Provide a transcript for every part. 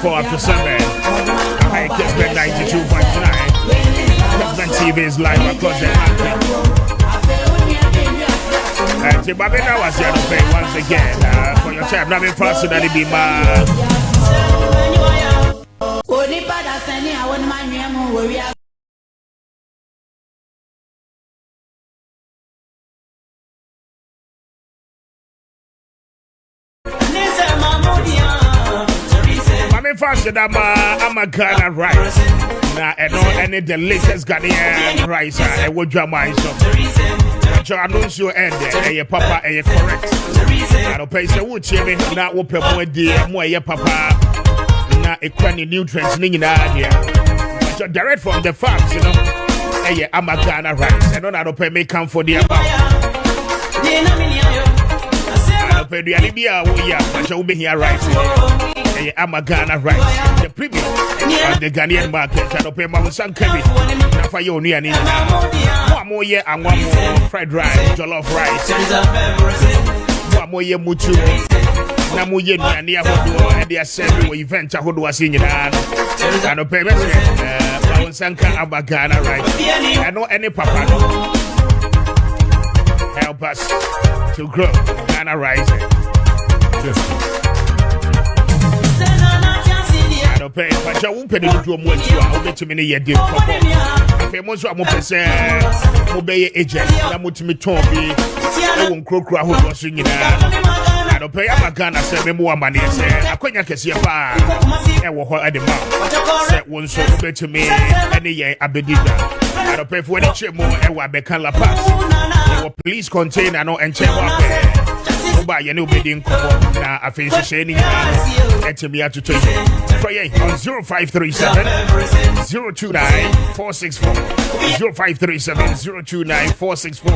4 after 7. Hi, Kessben 92.9. Kessben TV is live across the country. And Babina was here to pay once again for your time. Not faster than it be my. Faster than I'm a Ghana rice. Now, I know any delicious Ghanaian rice. I would draw my son. I know you end there. Papa, correct. I don't pay so wood, Jimmy. Now, open more dear, more papa. Now, equine nutrients in here. Direct from the farms, you know. I'm a Ghana rice. I don't pay me come for the amount. I don't pay the Alibia, but you'll be here right. I'm a Ghana rice, the premium on the Ghanaian market. I don't pay my son Kevin. For you, near one more year and one more fried rice, jollof rice. One more year, muchu. Namuye near Hodo, and they are selling event. I was in your hand. I don't pay my son. I'm a Ghana rice. I know any papa help us to grow Ghana rice. Pay, but I won't pay the little more to me. I did. Okay, most of my say, Obey agent, I'm with me, Tommy. I won't croak who was singing. I don't pay. I'm a Ghana, 7 more money. I couldn't see a bar. I will at the mouth. Set one so obey to me. Any year, I be did that. I don't pay for any chip more. I will be can la pass. Police contain and no and check up. Buy a new bidding coupon. Now I face the shady. Enter me out to take it. On 0537 029 464 0537 029 464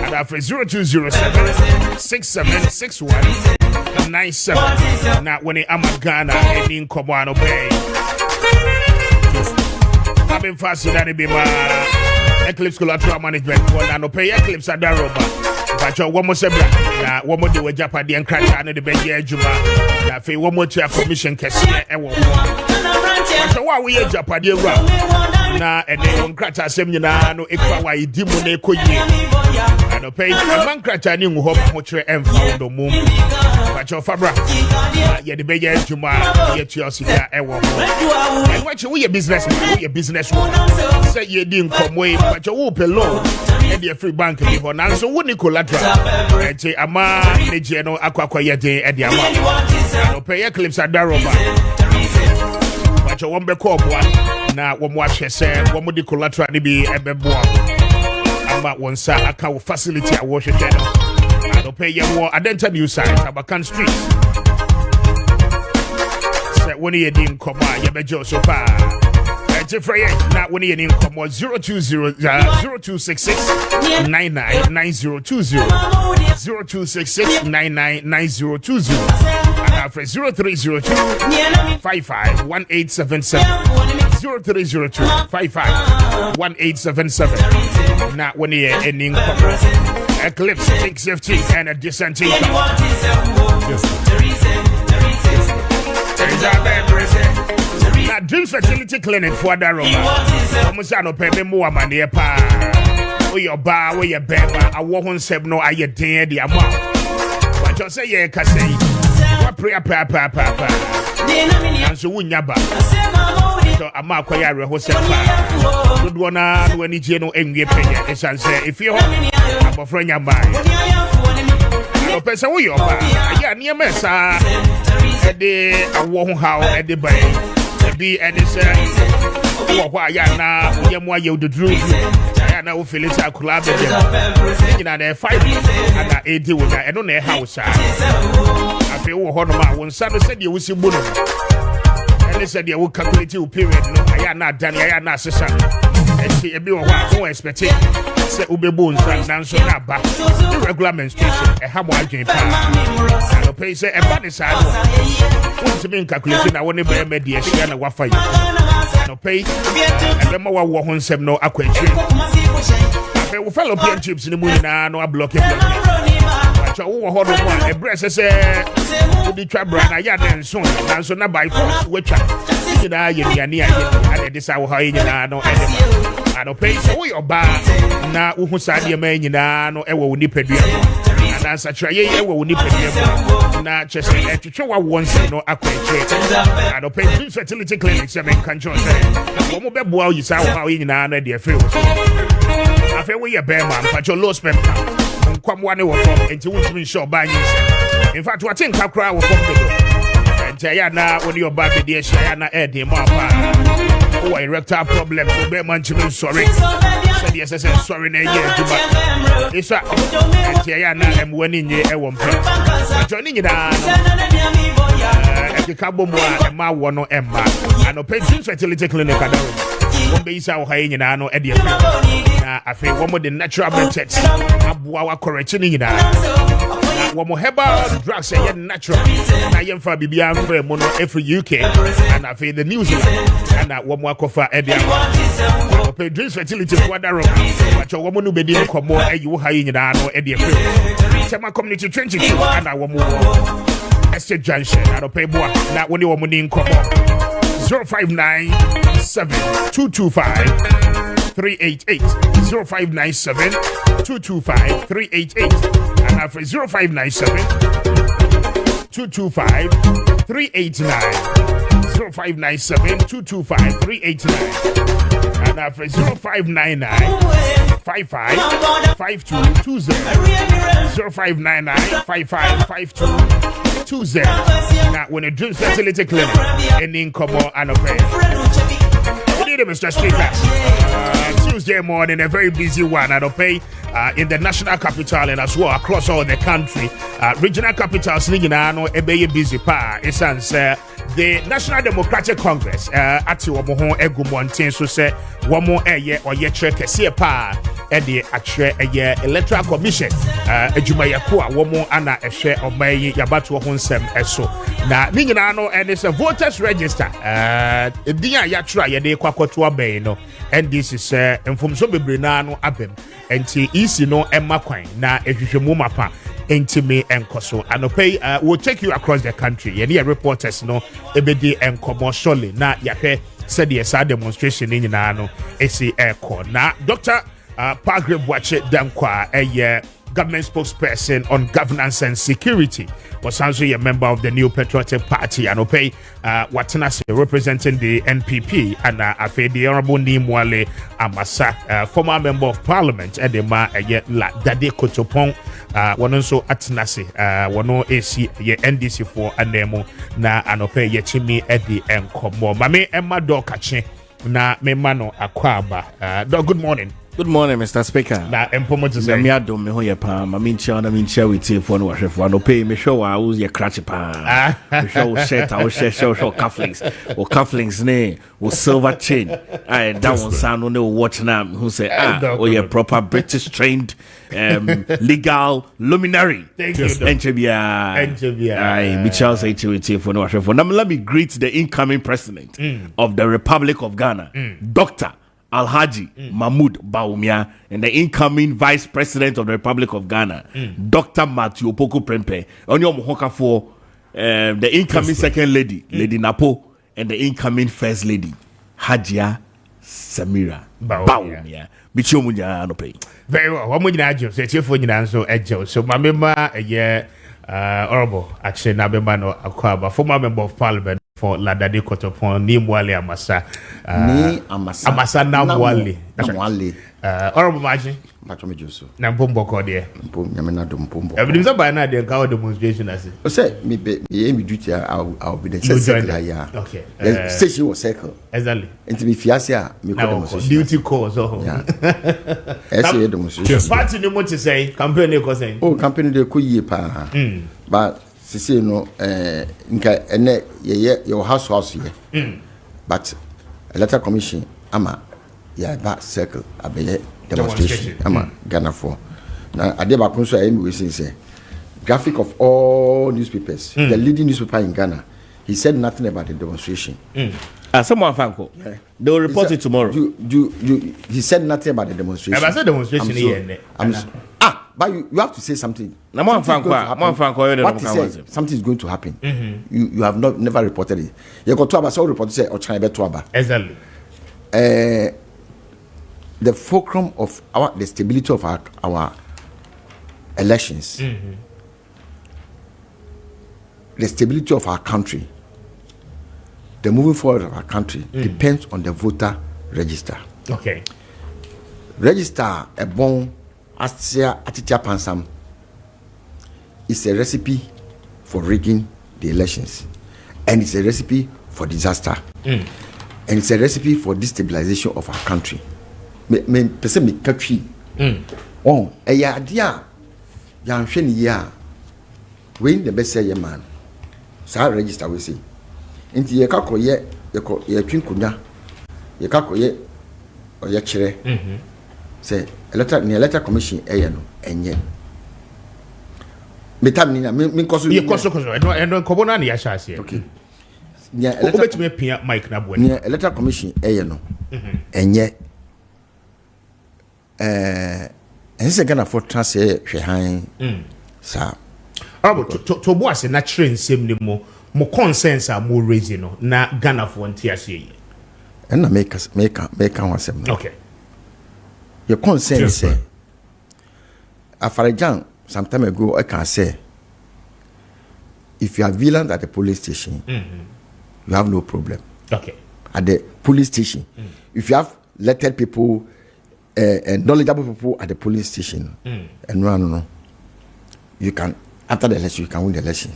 and after 0207 6761 97. Now when I'm a Ghana and in Kobano Bay. I've been faster than it be my Eclipse Collateral Management for Nano Pay Eclipse at Daroba. But you one more sebra, na one more do with Japadi and Crash and the Benji Juma. Na fe one more to commission Kessben and one more. So why we a Japadi round? Na and they won't crash a seminar no equa dimone koye. And a page a man crash and you hope motre and found the moon. But your fabra, yet the Benji Juma, yet your cigar and one more. And what you a businessman, we a businesswoman. Say you didn't come away, but you open low. And the free bank people now, so wouldn't collateral. And say, a man, the general aqua yete at the amount. I'll pay Eclipse at Daroba. But you won't be called one. Now, one watch her say, one would the collateral be a beboa. I'm about one side, I can facility a wash it. I'll pay you more identity new site, Abakan Street. Say, when you didn't come on, you be just so far. Not when you're in income 0266 999020 0266 999020 and after 0302 551877 0302 551877. Not when you're in income. Eclipse takes safety and a decent income. Dream Fertility Clinic for Daroma. Almost I don't pay me more money. Where your bar, where your baby, I won't say no, I get dead the amount. But you say, yeah, can say, what prayer, papa. And so, when you're back, so I'm not quite a host. Good one, when you general angry pay, it's say, if you're I'm a friend, you're mine. No person, where your bar, yeah, near Messa, a won't how at the bay. Be and it's why now, you the drew. I know Phyllis, I collaborate. You know, they're fighting. I got 80 with that. I don't know how. I feel one of my one son said you will see Buddha. And they said you will calculate your period. No, I am not done. I am not sister. And see a bit of what expecting. Say Ube Bones and Nanso Naba. The regular menstruation. A hammer game. I pay say a body side. What's the main calculation? I want to be a mediation and a waffle. No pay. And the more one seven no aqua. I will follow PN chips in the moon now. No, I block it. Pacho wo ho no mo e bre se di twa bra na ya den so na so na by force we twa na ye ni and this how how nyina no e no pay so we oba na wo hu sa de ma nyina no e wo ni padua na sa twa ye wo ni padua na chese e twetwe wa wonse no akwache no pay fertility clinic se men kan chon say wo mo be boa yi sa how nyina no de free afi we ye be man pacho low spem kwamwa ne wo from enti wuntumi show ba nyi in fact what think kakra wo from do enti ya na woni oba be de share na e de mo apa o erectile problem so be man chimi sorry so the ss sorry na ye juba isa enti ya na emwani nye e wo mpe ajo ni nyida e ka bomo a ma wo no emma anope fertility clinic adaro wo be isa wo ha nyina no e de na afi wo mo the natural methods aboa wa correct ni nyina wo mo herbal drugs e natural na ye mfa bibia mfa mo no every UK and afi the New Zealand and wo mo akofa e de wo pe dreams fertility for that room wacho wo mo no be di komo ayi wo ha nyina no e de Tema community 22 and wo mo Estate Junction and pay boa na woni wo mo ni komo 0597-225-388 0597-225-388 and after 0597-225-389 0597-225-389 and after 0599-555220 0599-555220 now when a dreams fertility clinic and in Kobo and a pay. Mr. Speaker, Tuesday morning, a very busy one. I don't pay in the national capital and as well across all the country. Regional capitals, no, a very busy pa. It's the National Democratic Congress. Ati womo egumontin so say womo eye oye Kessben pa e de atwe eye Electoral Commission. Ejumayako a womo ana ehwe omayi yabato ho nsem eso. Na ni nyina no and it's a voters register. Edin a yatra ye de kwakoto aben no. And this is information bebre na no abem. Enti isi no emma kwan na ehwehwemu mapa. Intime enkoso anopay will take you across the country. Yeni reporters no ebedi enkomo surely na yahwe said the SA demonstration in no esi airco. Na Dr. Pagre Bwache Dankwa a government spokesperson on governance and security was also a member of the New Patriotic Party and Opay Watanase representing the NPP and Afe the Honorable Nimwale Amasa, former member of parliament and the ma la Dade Kotopong one also Atanase one AC ye NDC for Anemo na Anope Yechimi Eddie Enkomo Mame Emma Dokache na Memano Akwaba. Good morning. Good morning, Mr. Speaker. Na empomo to say. Me adom me ho ye pa. Ma min share with you for no hwefo. No pay me show wa use ye cratch pa. Me show shirt, I share cufflinks. O cufflinks ne, o silver chain. I that one sound no watch now who say ye proper British trained legal luminary. Thank you. Enchebia. Aye, me Charles say with you for no hwefo. Now let me greet the incoming president of the Republic of Ghana, Dr. Alhaji Mahmoud Bawumia, and the incoming Vice President of the Republic of Ghana, Dr. Matthew Opoku Prempeh, on your Mohoka for the incoming Second Lady, Lady Napo, and the incoming First Lady, Hajia Samira Bawumia. Bichomunya no pay. Very well. What would you do? Say you for you so edge. So my member a year honorable actually Nabemano Akwaba, former member of parliament for Ladade Kotopon, Nimwale Amasa. Amasa Namwale. Honorable Maakye. Nampombo Cordia. Everything's about now, the cow demonstration. I say, me duty, I'll be the second. Okay. Say she was circle. Exactly. And to be fiasia, me duty calls. Yeah. Essay demonstration. Party no more to say, company causing. Oh, company de Kuyi pa. But, see, no, and your house here. But, electoral commission, ama, yeah, back circle, I be demonstration. I'm Ghana for now. I did back also. I say graphic of all newspapers, the leading newspaper in Ghana. He said nothing about the demonstration. Someone Fanko. They will report it tomorrow. He said nothing about the demonstration. I said demonstration here. but you have to say something. Something is going to happen. You have never reported it. You got to have a report say or China to Aba. Exactly. The fulcrum of the stability of our elections, the stability of our country, the moving forward of our country depends on the voter register. Okay. Register a bon asia atitia pansam is a recipe for rigging the elections, and it's a recipe for disaster, and it's a recipe for destabilization of our country. Me person me country. Oh, ya dia ya nhwe ni ya when the best say man sa register we say nti ye kakoye ye twinkunya ye kakoye o ye kire say electoral commission no enye metam ni na me koso ye koso eno kobo na ya sha ase okay nya electoral pia mic na bo ni electoral commission no enye ense gana for transfer hwehan sa to bo ase na kire nsem ni mo consensus a mo raise no na Ghana for nti ase yi na make wasem okay your consensus say Afarajan some time ago I can say if you are vigilant at the police station you have no problem. Okay. At the police station if you have elected people and knowledgeable people at the police station and no you can after the election you can win the election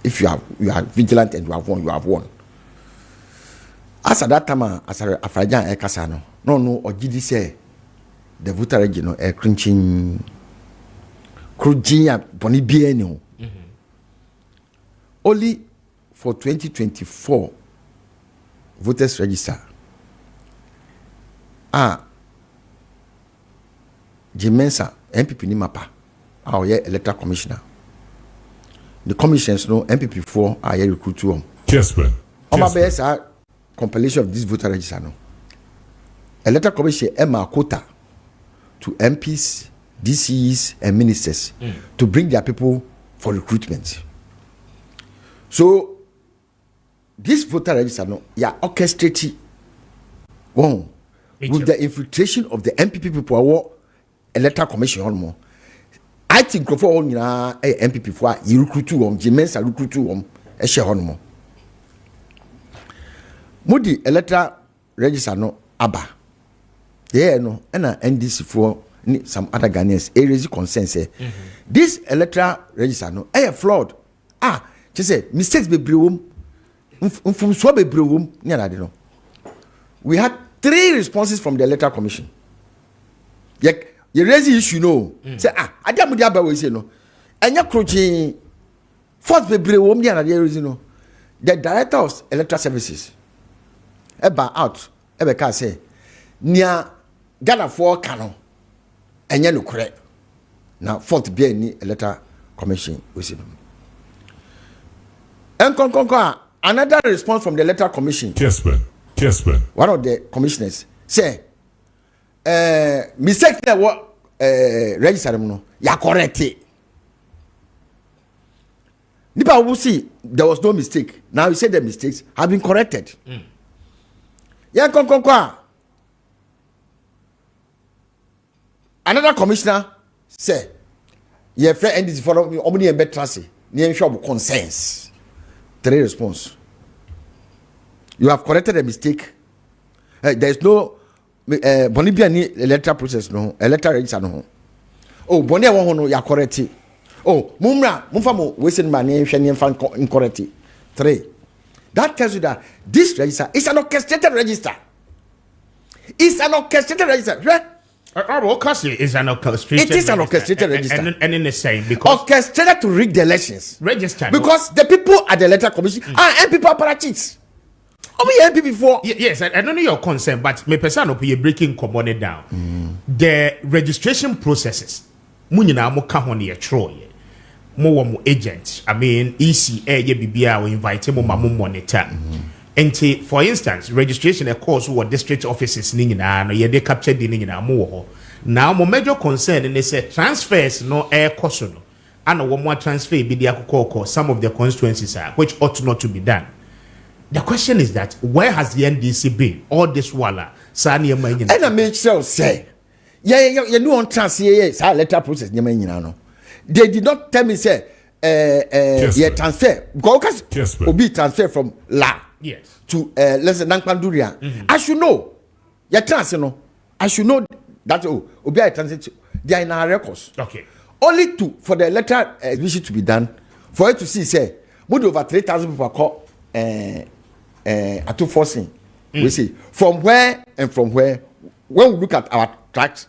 if you are vigilant and you have won as at that time as Afarajan ekasa no ogidi say the voter register cringing boni biennial only for 2024 voters register Jimensa MPP ni mapa electoral commissioner the commissions no MPP 4 are recruit to Kessben. Compilation of this voter register no electoral commission Emma quota to MPs, DCs and ministers to bring their people for recruitment. So this voter register no orchestrated with the infiltration of the MPP people electoral commission on I think for all MPP for you recruit to Jimensa recruit to a share on Moody electoral register no aba. No and NDC for some other Ghanaians raise concern say this electoral register no flawed. Just say mistakes be brewum from swab be brewum no. We had 3 responses from the electoral commission. You raise the issue no. Say adamu dia ba we say no. Enya krochi first be brewum no. The director of electoral services out ka say nia Ghana for Kano enye no correct na fourth be ni electoral commission we see them another response from the electoral commission Kessben. One of the commissioners say mistake na what register no ya correct nipa will see there was no mistake now you say the mistakes have been corrected another commissioner say your friend NDC for omni and betrasi near shop concerns 3 response you have corrected a mistake there is no Bolivia ni electoral process no electoral register no Bonia won no ya correct mumfa mo wesen man incorrect 3 that tells you that this register is an orchestrated register. It's an orchestrated register. It is an orchestrated register. And in the same because orchestrated to rig the elections. Register because the people at the electoral commission and people are cheats. before. Yes, I don't know your concern, but me person up here breaking common down. The registration processes. Munyina mo ka ho ne yetro ye. Mo wo agent. I mean ECA ye bibia we invite mo ma mo monitor. Enti for instance registration of course what district offices ni nyina no ye de capture di ni nyina mo wo Now, my major concern and they say transfers no air cost no, and one more transfer be the some of the constituencies are which ought not to be done. The question is that where has the NDC been all this while? Sani and I make sure say, you know on transfer letter process. They did not tell me say, transfer because be transfer from La to let's say Nankpanduria. I should know, transfer no. I should know that obi transfer they are in our records. Okay. Only for the letter exhibition to be done, for it to see say, more over 3,000 people call at two forcing. We see from where and from where. When we look at our tracks,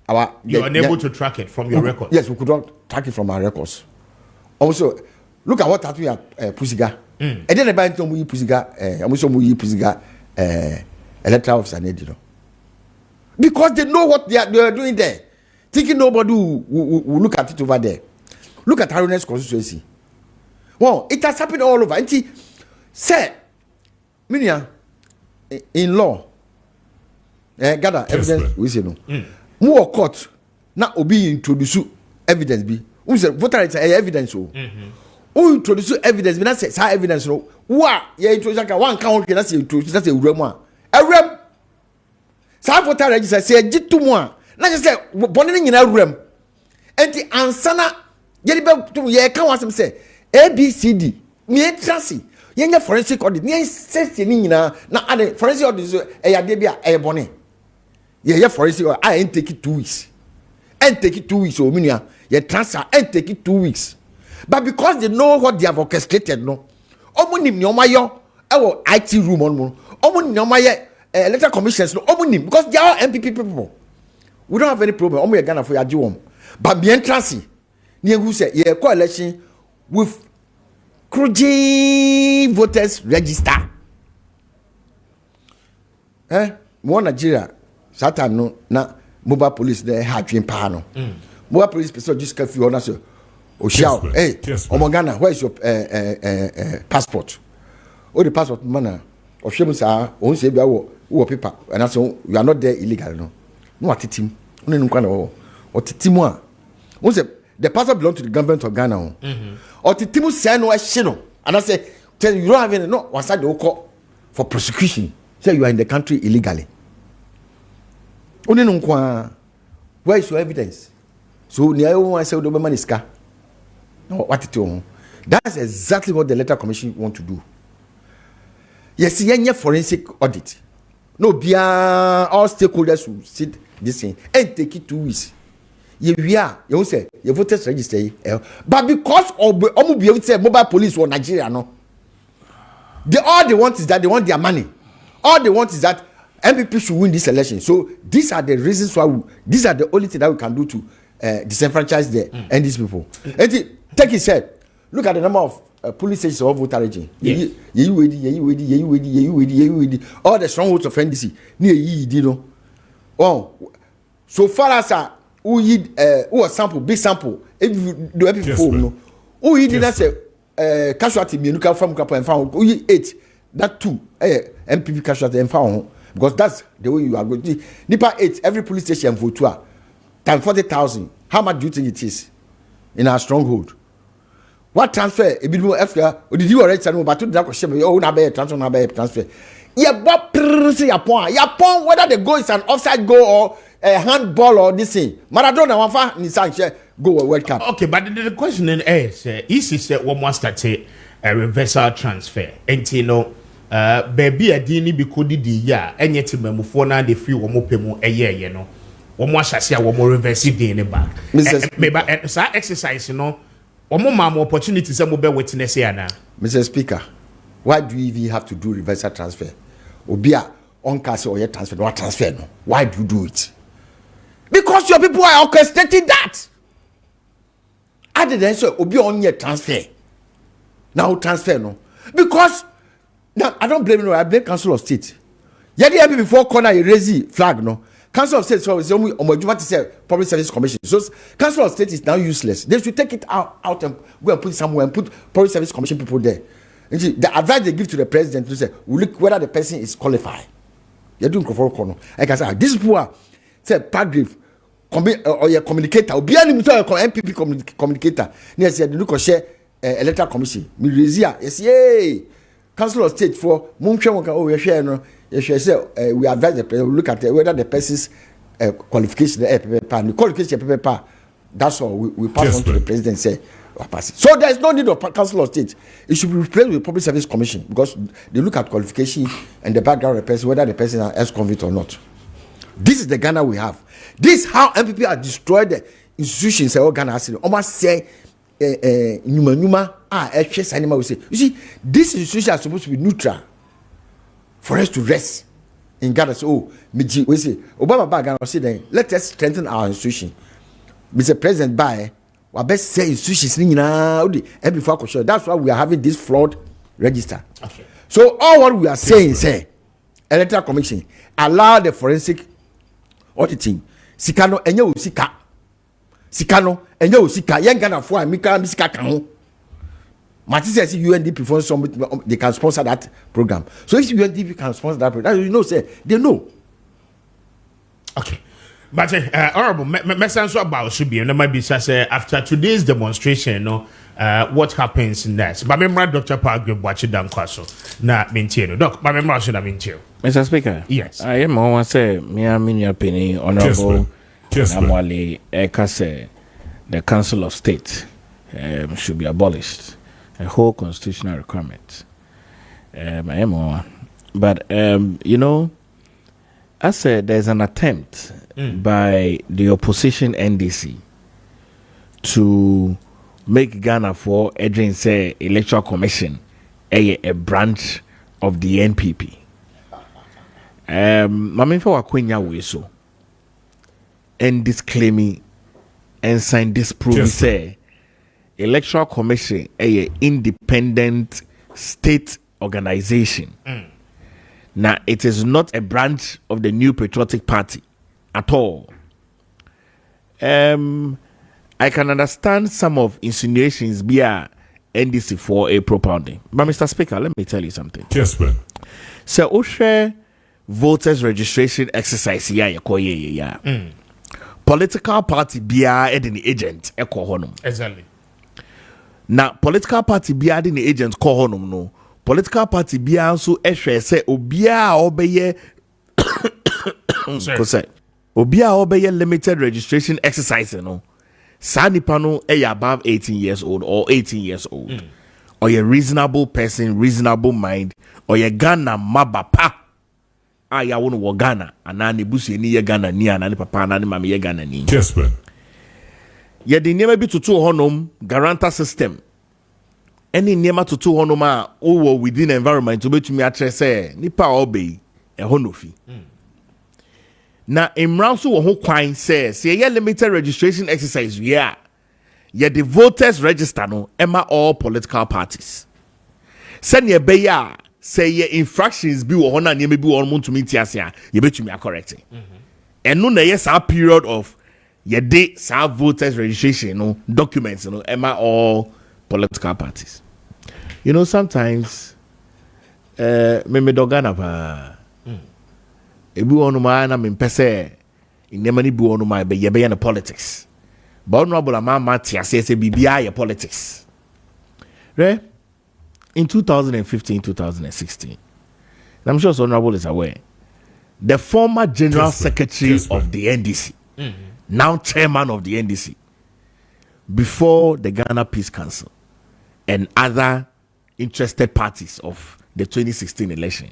you are unable to track it from your records. Yes, we could not track it from our records. Also, look at what happened at Pusiga. And then about we Pusiga, also we Pusiga electoral officer, because they know what they are doing there. Thinking nobody will look at it over there. Look at Harone's constituency. Well, it has happened all over. And see, say, Minia, in law, gather evidence. We say no. More court now obi introduce evidence be. We say voter rights evidence o. Who introduce evidence? Be na say evidence no. Wa ye introduce one count na say introduce na say ewurem a. Ewurem. Sa voter register say jitu mu a. Na say bone ni nyina ewurem. Enti ansana ye be to ye kan wasem say ABCD me trasi. Ye nya forensic audit. Ni say ni nyina na ade forensic audit so eyade bia bone. Yeah, forensic audit I ain't take it 2 weeks. And take it 2 weeks o minia. Ye transfer and take it 2 weeks. But because they know what they have orchestrated no. Omo nim ni omayo ewo IT room on mo. Omo ni omaye electoral commissions no omo nim because they are MPP people. We don't have any problem. Omo ye Ghana for yaji wom. But the entrance ni who say ye call election with Kruji voters register. More Nigeria Satan no na mobile police there had dream pa no. Mobile police person just curfew on us. Oshao, hey, Omogana, where is your passport? Oh, the passport man. Oshemusa, on say who paper, and I say you are not there illegal, no. No atitim, only no kind of or titimwa. The passport belongs to the government of Ghana. Or titimu say no shino, and I say tell you don't have any no one side the court for prosecution. Say you are in the country illegally. Only no kwa. Where is your evidence? So near one say the man is car. No, what it do? That's exactly what the Electoral Commission want to do. Yes, yeah, forensic audit. No, all stakeholders will sit this thing and take it 2 weeks. You say your voters register, but because of mobile police or Nigeria, no, all they want is that they want their money. All they want is that MPP should win this election. So these are the reasons why. These are the only thing that we can do to disenfranchise and these people. And take it said, look at the number of police stations or voter region. Yes. All the strongholds of NDC near you know. Oh, so far as who sample, big sample, if you do every phone, no. Who did not say casualty menuka from Kapa and found who 8 that 2 MPP casualty and found because that's the way you are going. Nipa 8 every police station vote time 40,000. How much do you think it is in our stronghold? What transfer? A bit more after, or did you already say no? But to that question, oh, na be transfer, na be transfer. Yeah, but Yapon, whether the goal is an offside goal or a handball or this thing. Maradona, one far, Nissan, go World Cup. Okay, but the question is, is one more start a reversal transfer, and you know, baby, a dini because the year, and yet memofona the free one more payment a year, you know. One more shall one more reverse in the back. Maybe exercise, you know. One more opportunity some mobile witness here now. Mr. Speaker, why do you even have to do reversal transfer? Obia on castle or your transfer, no transfer no. Why do you do it? Because your people are orchestrating that. Other than so, Obia on your transfer. Now transfer no. Because now I don't blame you, I blame Council of State. Yet before corner you raise the flag no. Council of State so is only to say Public Service Commission. So Council of State is now useless. They should take it out and go and put it somewhere and put Public Service Commission people there. And see, the advice they give to the president to say, we look whether the person is qualified. You're doing control corner. Like I said, this poor say paragraph or your communicator obi ani muto MPP communicator na say the look share electoral commission me rezia yes council of state for monhwe won ka we share no you say we advise the president look at whether the person's qualification the qualification paper that's all we pass on to the president say pass it. So there is no need of council of state. It should be replaced with public service commission because they look at qualification and the background of the person, whether the person is ex-convict or not. This is the Ghana we have. This is how MPP are destroyed the institutions of Ghana. Almost say Numa animal will say. You see, this institution are supposed to be neutral for us to rest in Ghana. So we say Obama Ghana say then let us strengthen our institution. Mr. President by our best say institutions and before I show. That's why we are having this flawed register. Okay. So all what we are saying say electoral commission allow the forensic auditing. Sikano enye usika. Sikano enye usika. Yen Ghana for Mika Misika kan. Mati says UNDP for some they can sponsor that program. So if UNDP can sponsor that program, you know say they know. Okay. But honorable message about should be might be say after today's demonstration, what happens next? But remember Dr. Pagwe Bwachi Dankwaso na maintain. Doc, but remember should I maintain. Mr. Speaker, yes. I am on say me opinion honorable Namwale Eka say the Council of State should be abolished. A whole constitutional requirement. I am on. But I said there's an attempt by the opposition NDC to make Ghana for Edwin say electoral commission a branch of the NPP. Mami for wakwenya we so and disclaiming and sign disprove say electoral commission a independent state organization. Now, it is not a branch of the New Patriotic Party at all. I can understand some of insinuations via NDC for a propounding. But Mr. Speaker, let me tell you something. Kessben. So, Oshe voters registration exercise political party bia edin agent honum. Exactly. Now, political party bia edin agent honum no. Political party bia nso ehwe se obia obeye obia obeye limited registration exercise no sa nipa no above 18 years old or 18 years old or a reasonable person, reasonable mind, or a Ghana mabapa ya wonu wo Ghana anani busu ni ye Ghana ni anani papa anani mama ye Ghana ni Kessben. ye de niema bi tutu honom guarantor system. Any nema to 200 ma or within environment to betumi atre say nipa obey e honofi. Na imran so wo ho kwan say ye limited registration exercise we are ye the voters register no ema all political parties. Send ye be ya say ye infractions bi wo ho na niema bi wo mo ntumi ntiase a ye betumi correct. Eno na ye sa period of ye de sa voters registration no documents no ema all political parties. You know, sometimes me dogana pa ebu onu ma na me pese inemani bu onu ma be ye be na politics. But honorable ama tiase say bibia ye politics. Right? In 2015, 2016, and I'm sure honorable is aware, the former general secretary of the NDC, now chairman of the NDC, before the Ghana Peace Council and other interested parties of the 2016 election,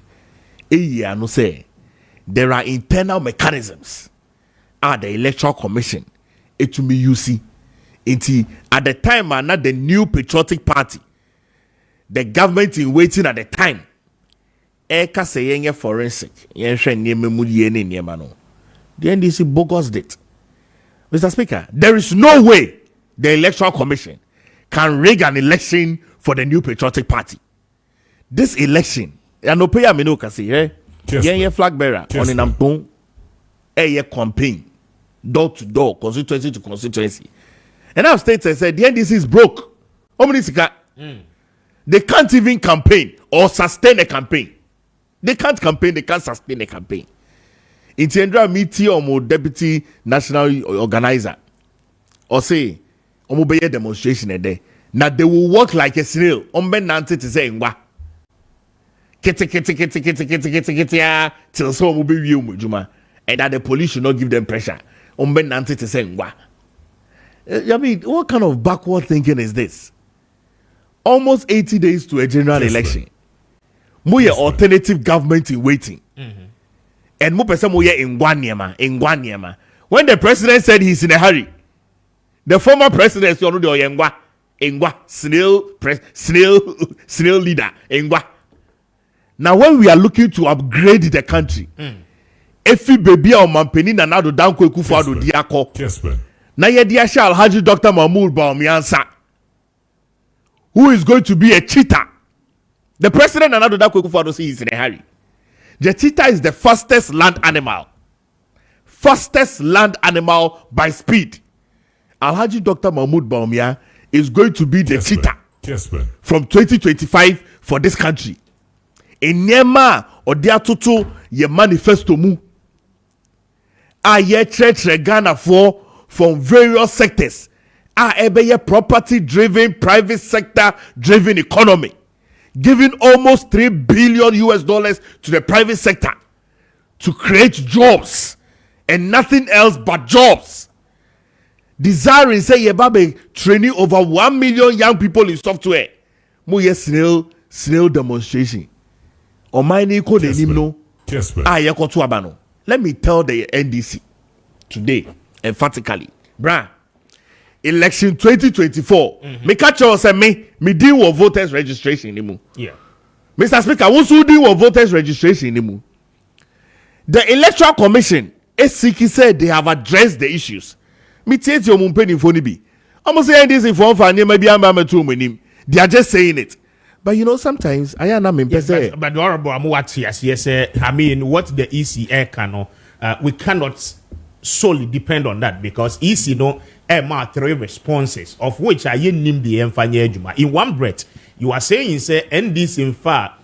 no say there are internal mechanisms at the electoral commission to be UC. At the time, not the New Patriotic Party, the government in waiting at the time, eka say yenye forensic, yenye nieme yene niema no. The NDC bogus it. Mr. Speaker, there is no way the electoral commission can rig an election for the New Patriotic Party. This election, and no pay amino kasi, yenye flag bearer on in Ampon, a campaign, door to door, constituency to constituency. And our state said the NDC is broke. They can't even campaign or sustain a campaign. They can't campaign, they can't sustain a campaign. Intendra meeting or deputy national organizer. Or say, omo be demonstration a day. Now they will walk like a snail. Ombe nante to say ngwa. Kete till so will be you juma. And that the police should not give them pressure. Ombe nante to say ngwa. I mean, what kind of backward thinking is this? Almost 80 days to a general election. Moye alternative government in waiting. And mo person moye in Guanyama. When the president said he's in a hurry, the former president said, Engwa, snail leader, Engwa. Now, when we are looking to upgrade the country, Efi baby or mampeni na nado down kweku fado diako. Kessben. Na ye diasha Alhaji Dr. Mahmoud Bawumiansa, who is going to be a cheetah. The president and nado down kweku fado say he's in a hurry. The cheetah is the fastest land animal. Fastest land animal by speed. Alhaji Dr. Mahmoud Bawumia is going to be the cheetah from 2025 for this country. Enyema odiatutu ye manifesto mu. Aye church Ghana for from various sectors. Ebeye property driven, private sector driven economy. Giving almost $3 billion to the private sector to create jobs and nothing else but jobs. Desiring say yebabe training over 1 million young people in software. Mo ye snail demonstration. O mine ko de nimno. Yekoto abano. Let me tell the NDC today emphatically. Bra. Election 2024. Me catch us say me deal with voters registration nimu. Yeah. Mr. Speaker, who's who deal with voters registration nimu? The Electoral Commission, SCK said they have addressed the issues. Me take your mumpeni phone be. I'm saying this in for maybe I'm too many. They are just saying it. But you know, sometimes I am not but the honorable Amuati, yes, I mean, what the ECA can, we cannot solely depend on that because EC no three responses of which I name the Enfanye. In one breath, you are saying say NDC in fat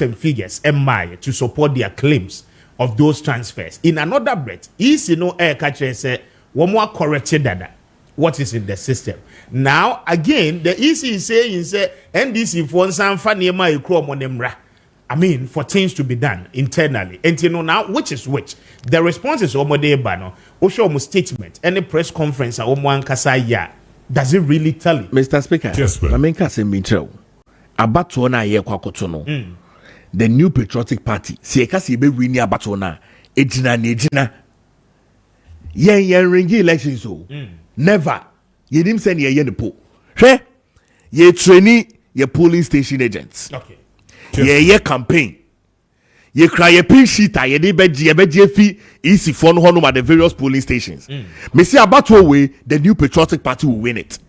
and figures to support their claims of those transfers. In another breath, EC no catcher say one more corrected that what is in the system. Now again, the EC is saying say NDC for some funny I mean, for things to be done internally. And you know now, which is which? The response is Omode Bano. Osho statement, any press conference, Omwan Kasaya. Does it really tell it? Mr. Speaker, I mean, Kasim Abatuana ye kwakotono. The New Patriotic Party, Siekasi be winning Abatuana, Ejina. Yen ringi elections so. Never. Ye didn't send ye the poll. Ye trainee ye polling station agents. Okay. Ye campaign. Ye cry ye pin sheet ye de beji fi easy phone honum at the various polling stations. Me see about way the New Patriotic Party will win it.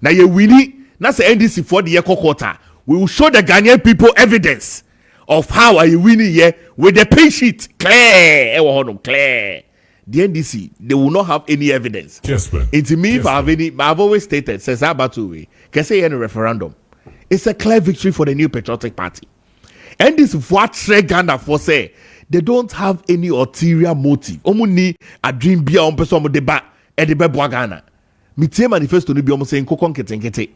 Now ye winning, that's the NDC for the year quarter. We will show the Ghanaian people evidence of how are you winning here with the pin sheet. Clear. The NDC, they will not have any evidence. It's me if I have any, I've always stated, says about way, can say any referendum. It's a clear victory for the New Patriotic Party. And this what Ghana for say they don't have any ulterior motive. Omuni a dream be on person of the back at the Ghana. Mitie manifesto ni be almost saying kokon ketengete.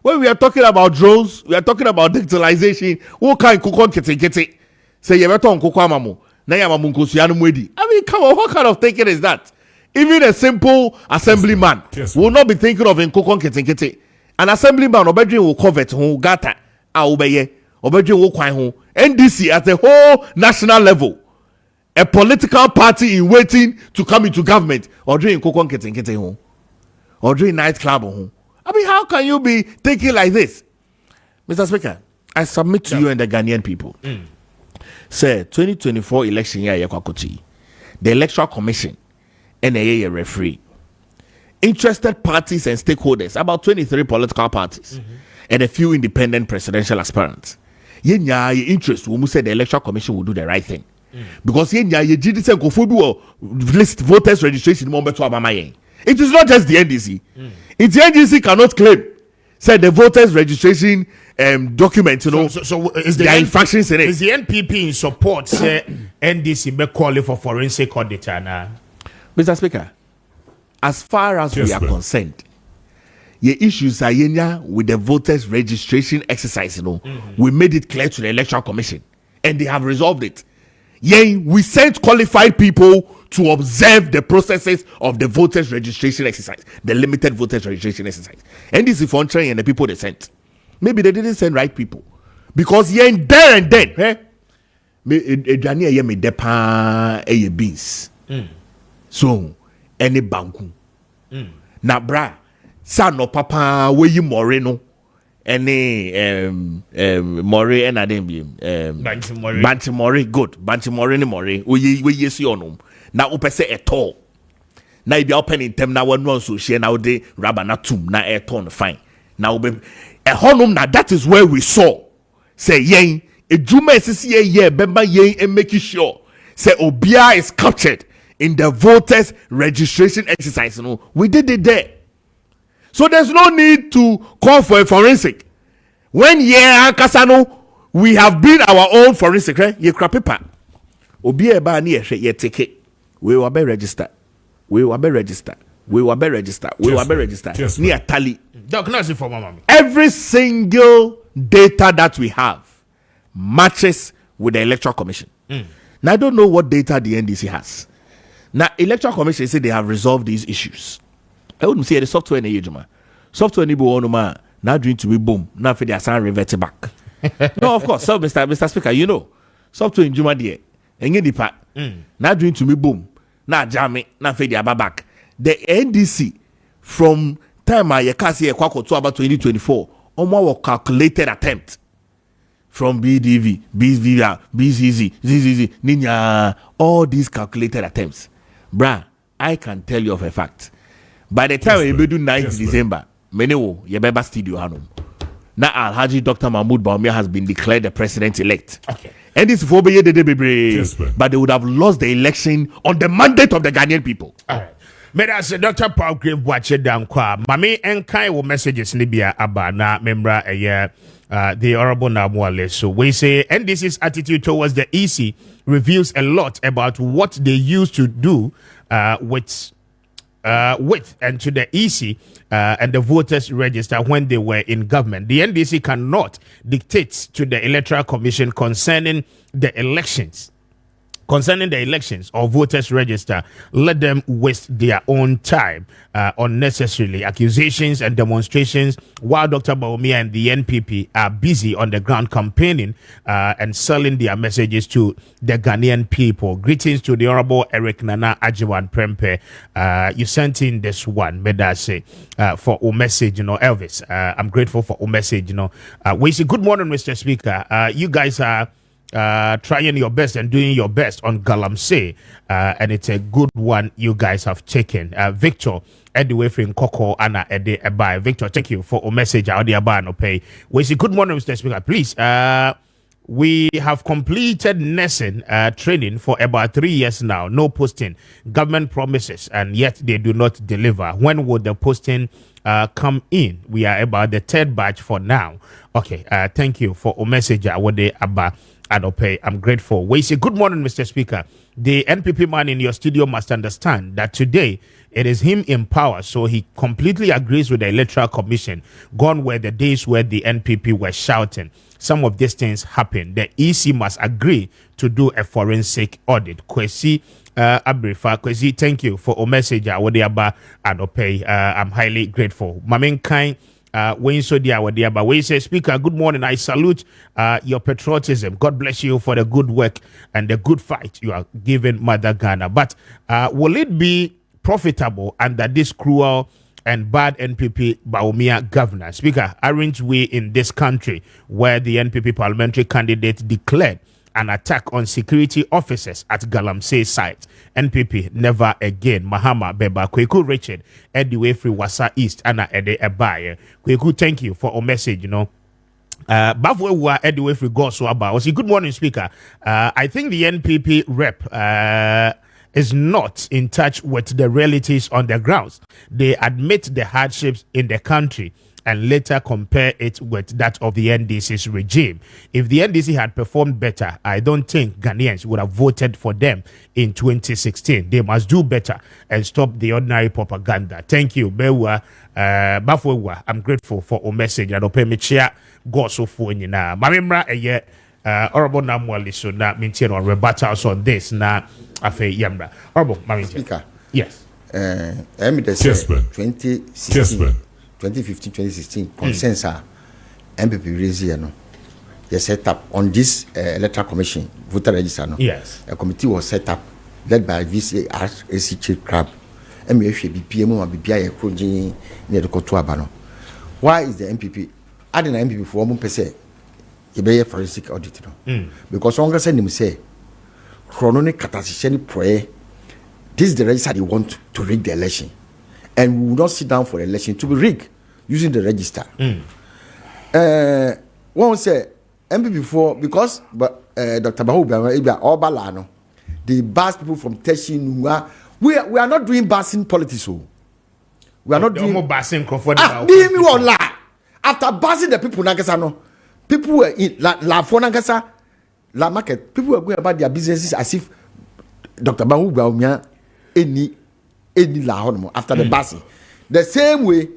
When we are talking about drones, we are talking about digitalization. What kind kokon ketengete? Say you better on kokwamamu. Na ya mamunkosuanu mwedi. I mean, come on, what kind of thinking is that? Even a simple assemblyman will not be thinking of in kokon ketengete. An assemblyman obedrin will covet who gata obeye. NDC at the whole national level, a political party in waiting to come into government or during kokon kete home or during nightclub home. I mean, how can you be thinking like this? Mr. Speaker, I submit to you and the Ghanaian people. Say 2024 election year the Electoral Commission and a referee. Interested parties and stakeholders, about 23 political parties and a few independent presidential aspirants. Yenya interest we say the Electoral Commission will do the right thing because yenya ye GDC kofobi list voters registration mo beto amamaye. It is not just the NDC. It's the NDC cannot claim say the voters registration documents, So is there are infractions in it. Is the NPP in support? Say NDC may call for forensic auditor now. Mr. Speaker, as far as we are concerned, the issues are with the voters registration exercise. We made it clear to the Electoral Commission, and they have resolved it. We sent qualified people to observe the processes of the voters registration exercise, the limited voters registration exercise. And this is for train and the people they sent. Maybe they didn't send right people, because there and then, me beans. So any banku. Na bra, sa no papa we yi moreno. Any more and I didn't be Bantimore good Bantimore ni more we yes you na upese eto na ibi open in tem na one one so share now de rabana tum na eto fine now be a honum na that is where we saw say yen a juma sisi ye bemba yen and making sure say obia is captured in the voters registration exercise. We did it there. So there's no need to call for a forensic. When Kasano, we have been our own forensic, right? Ye crap paper. Obi eba ni ye take it. We will be registered. We will be registered. We will be registered. We will be registered. Ni a tally. Every single data that we have matches with the Electoral Commission. Now I don't know what data the NDC has. Now Electoral Commission say they have resolved these issues. I wouldn't say the software in the software in the now doing to be boom. Now for the assign revert back. No, of course. So Mr. Speaker, software in Juma dear. And get the part. Now doing to be boom. Now jam it. Now for the back. The NDC from time I kasi to about 2024. Almost calculated attempt from BDV, BZZ, ZZZ, Ninya. All these calculated attempts, bruh. I can tell you of a fact. By the time we do 9th December, many will Yabeba studio hanum. Now Alhaji Dr. Mahmoud Baumia has been declared the president-elect. Okay. And this for but they would have lost the election on the mandate of the Ghanaian people. All right. But as Dr. Paul Grave watch it down kwa mami enkai wo messages nibia aba na membra the honorable Namwale. So we say NDC's attitude towards the EC reveals a lot about what they used to do with and to the EC and the voters register when they were in government. The NDC cannot dictate to the Electoral Commission concerning the elections or voters register. Let them waste their own time unnecessarily. Accusations and demonstrations while Dr. Baumia and the NPP are busy on the ground campaigning and selling their messages to the Ghanaian people. Greetings to the Honorable Eric Nana Ajiwan Prempe. You sent in this one, Medase, for a message, Elvis. I'm grateful for a message, We say good morning, Mr. Speaker. You guys are trying your best and doing your best on Galamsey, and it's a good one you guys have taken. Victor Ediwefrin Koko Anna Ede Ebai. Victor, thank you for a message out there. We say good morning, Mr. Speaker. Please, we have completed nursing training for about 3 years now. No posting, government promises, and yet they do not deliver. When would the posting come in? We are about the 3rd batch for now. Okay, thank you for a message. I'm grateful. We say good morning, Mr. Speaker. The NPP man in your studio must understand that today it is him in power, so he completely agrees with the Electoral Commission. Gone were the days where the NPP were shouting. Some of these things happen. The EC must agree to do a forensic audit. Kwesi Abrifa, Kwesi, thank you for a message. I'm highly grateful. Mamin Kind. When so dear, but we say, Speaker, good morning. I salute your patriotism. God bless you for the good work and the good fight you are giving Mother Ghana. But will it be profitable under this cruel and bad NPP Baumia governor? Speaker, aren't we in this country where the NPP parliamentary candidate declared an attack on security officers at Galamsey site? NPP never again. Mahama Beba Kweku Richard Ediwefri Wasa East Anna Ede Ebaye. Kweku, thank you for a message. Bafwe wa Ediwefri Goswaba. Good morning, Speaker. I think the NPP rep is not in touch with the realities on the grounds. They admit the hardships in the country and later compare it with that of the NDC's regime. If the NDC had performed better, I don't think Ghanaians would have voted for them in 2016. They must do better and stop the ordinary propaganda. Thank you, Bewa. Bafwewa, I'm grateful for your message. I don't pay me chair. Go so for you now. Mamimra, Honorable Namwali, so na maintain on rebuttals on this na afe yamra. Honorable Mamimra. Speaker. Yes. Kessben. 2015, 2016 consensus MPP raised no. They set up on this electoral commission voter register no. Yes. A committee was set up led by VCAC Chief Crab. MFA BPM or BPI project near the Kotuabano. Why is the MPP adding an MPP for 1%? You be a forensic audit no. Because one person him say chronomic catastrophe prayer. This is the register they want to rig the election, and we will not sit down for the election to be rigged using the register. One say MPP before because Dr. Bahu all balano, the bus people from Teshin. We are not doing basing politics. So we are not doing more basing comfort. Give me one lie. After basing the people Nagasano, people were in La Fonagasa, La Market. People were going about their businesses as if Dr. Bahu Baumia any la honmo after the basing. The same way.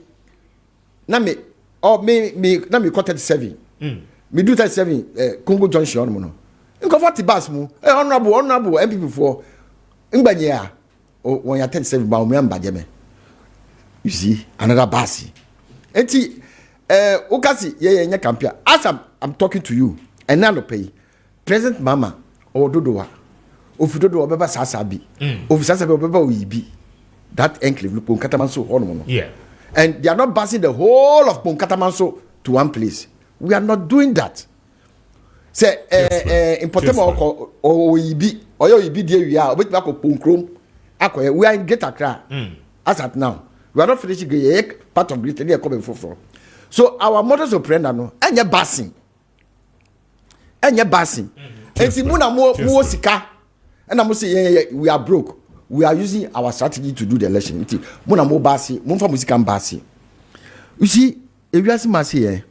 Na me cut 37. Me do 37 Congo Junction mono. In comfort bas mu. Honorable MP before. Ngbanya when you 37 Baumia Mbajeme. You see another basi. Enti Okasi ye campia. As I'm talking to you and now pay President Mama or Dodowa. Ofidodo obeba sasabi. Ofisasabi obeba oyibi. That enclave Ponkatamanso hormone. Yeah. And they are not basing the whole of Ponkatamanso to one place. We are not doing that. Say in Potemo or oyibi or oyibi dear we are with back of Ponkrom. We are in Greater Accra. As at now. We are not finishing part of Greater Accra coming for. So our models of prenda no enya basing. Enya basing. And Simuna mo sika. And I'm saying we are broke. We are using our strategy to do the election. Muna mo basi, mo fa music basi. You see, if you ask me say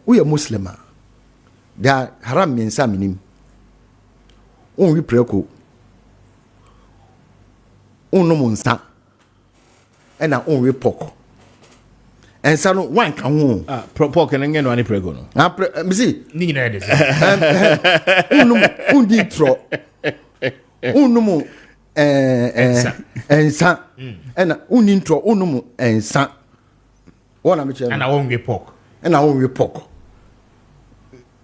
we are Muslim. There are haram mensa minim. On we preko. On no monsa. And na on we pork. And so no one can won. Pork and again one prego no. Me see. Ni nyina dey. Undi tro. Unumu ensa. And unin tro unumu ensa. One am And I won't get pork. And I won't pork.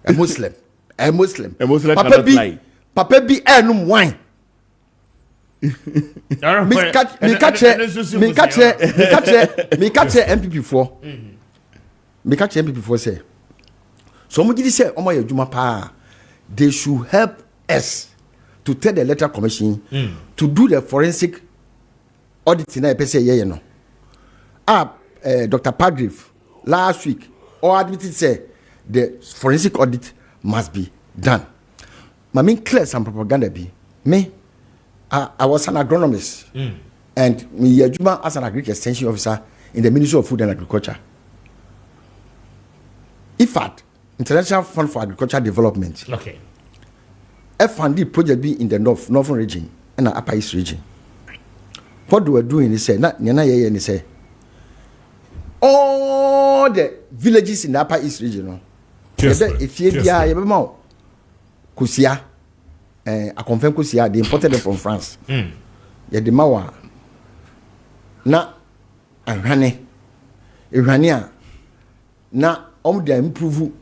A Muslim. A Muslim Papa cannot be lie. Papa be enum wine. Me catch MPP for. Me catch MPP for say. So somebody say omo ye adwuma pa. They should help us to tell the electoral commission to do the forensic audit na person ye no. Dr. Padgrave last week or admitted say the forensic audit must be done. I mean clear some propaganda be me. I was an agronomist and me Yajuma as an agriculture extension officer in the Ministry of Food and Agriculture. IFAD, International Fund for Agricultural Development. Okay. F&D project be in the northern region and the upper east region. What they were doing is say, say, all the villages in the upper east region. If you Kusia. I confirm Kusia, they imported them from France. Yeah, the Mawa. Na Irania. Na they improve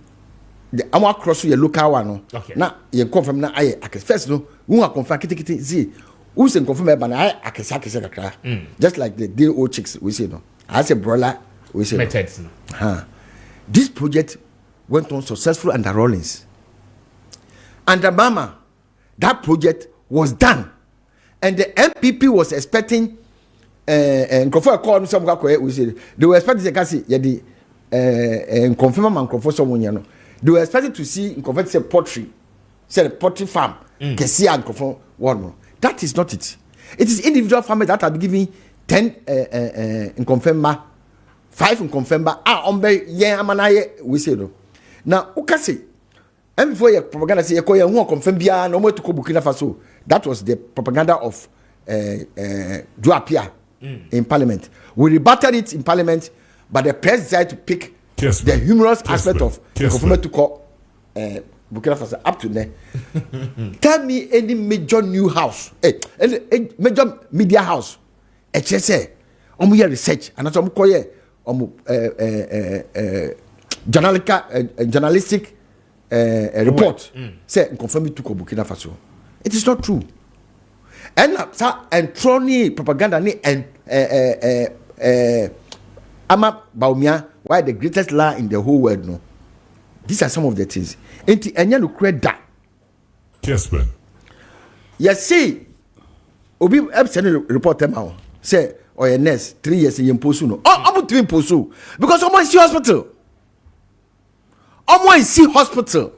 the Ama cross your local one. Okay. Na you confirm na I can first no. Who are confirm kitty see. Who's confirm but I can sack just like the day old chicks we say no. As a broiler we say methods. This project went on successful under Rawlings. Under Mama. That project was done, and the MPP was expecting. And call some we say they were expecting the confirm and confirm someone. They were expecting to see confirm say pottery farm. And confirm one more. That is not it. It is individual farmers that are giving 10 confirm 5 in confirm ombe yen amanaye we say no na ukase and before your propaganda say you who confirm bia no more to Burkina Faso. That was the propaganda of Appiah in parliament. We rebutted it in parliament, but the press decided to pick the humorous aspect of confirmed to call Burkina Faso up to there. Tell me any major new house, any major media house, HSA, research, and that's journalistic report say confirm it to Burkina Faso. It is not true. And Troni propaganda ni Ama Baumia, why the greatest liar in the whole world no. These are some of the things. Enti enya no create that. Kessben. Yes, see. Obi send report them out. Say or your nurse 3 years in Posu no. I'm to Posu because someone see hospital. Omo see hospital.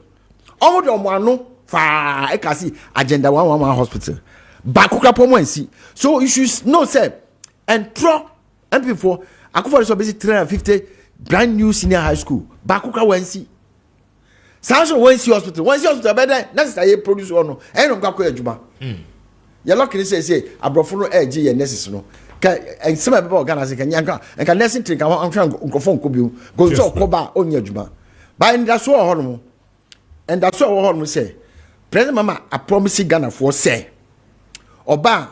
Omo do omo ano fa I can see agenda 111 hospital. Bakukra pomo see. So you should know say and pro and before Akufo so busy 350 brand new senior high school. Bakukra wan see. Sanso wan see hospital. Wan see hospital better na say produce one no. E no kwakọ adwuma. Ya lucky say abrofo no age ye nurses no. Ka en sema be organize kan yanka en kan nursing train kan am try nkofo nkobi go so koba onya adwuma. But in that so hono and that's what hono say President Mama I promise Ghana for say oba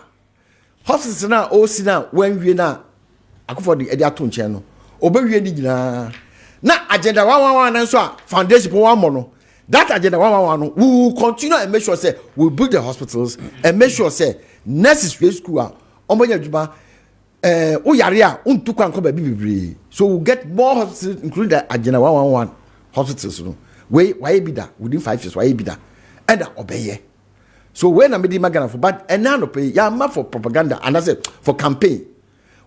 hospital na o si na wan wie na Akufo de ato nche no oba wie ni nyina na agenda 111 na so a foundation for one no that agenda 111 no we will continue and make sure say we build the hospitals and make sure say nurses we school a omonya adwuma o yare a untu kwan ko ba bibiri so we get more hospitals including the agenda 111 hospitals no why be that within 5 years why be that and obey so when I made Magana for but and now no pay ya ma for propaganda and I say for campaign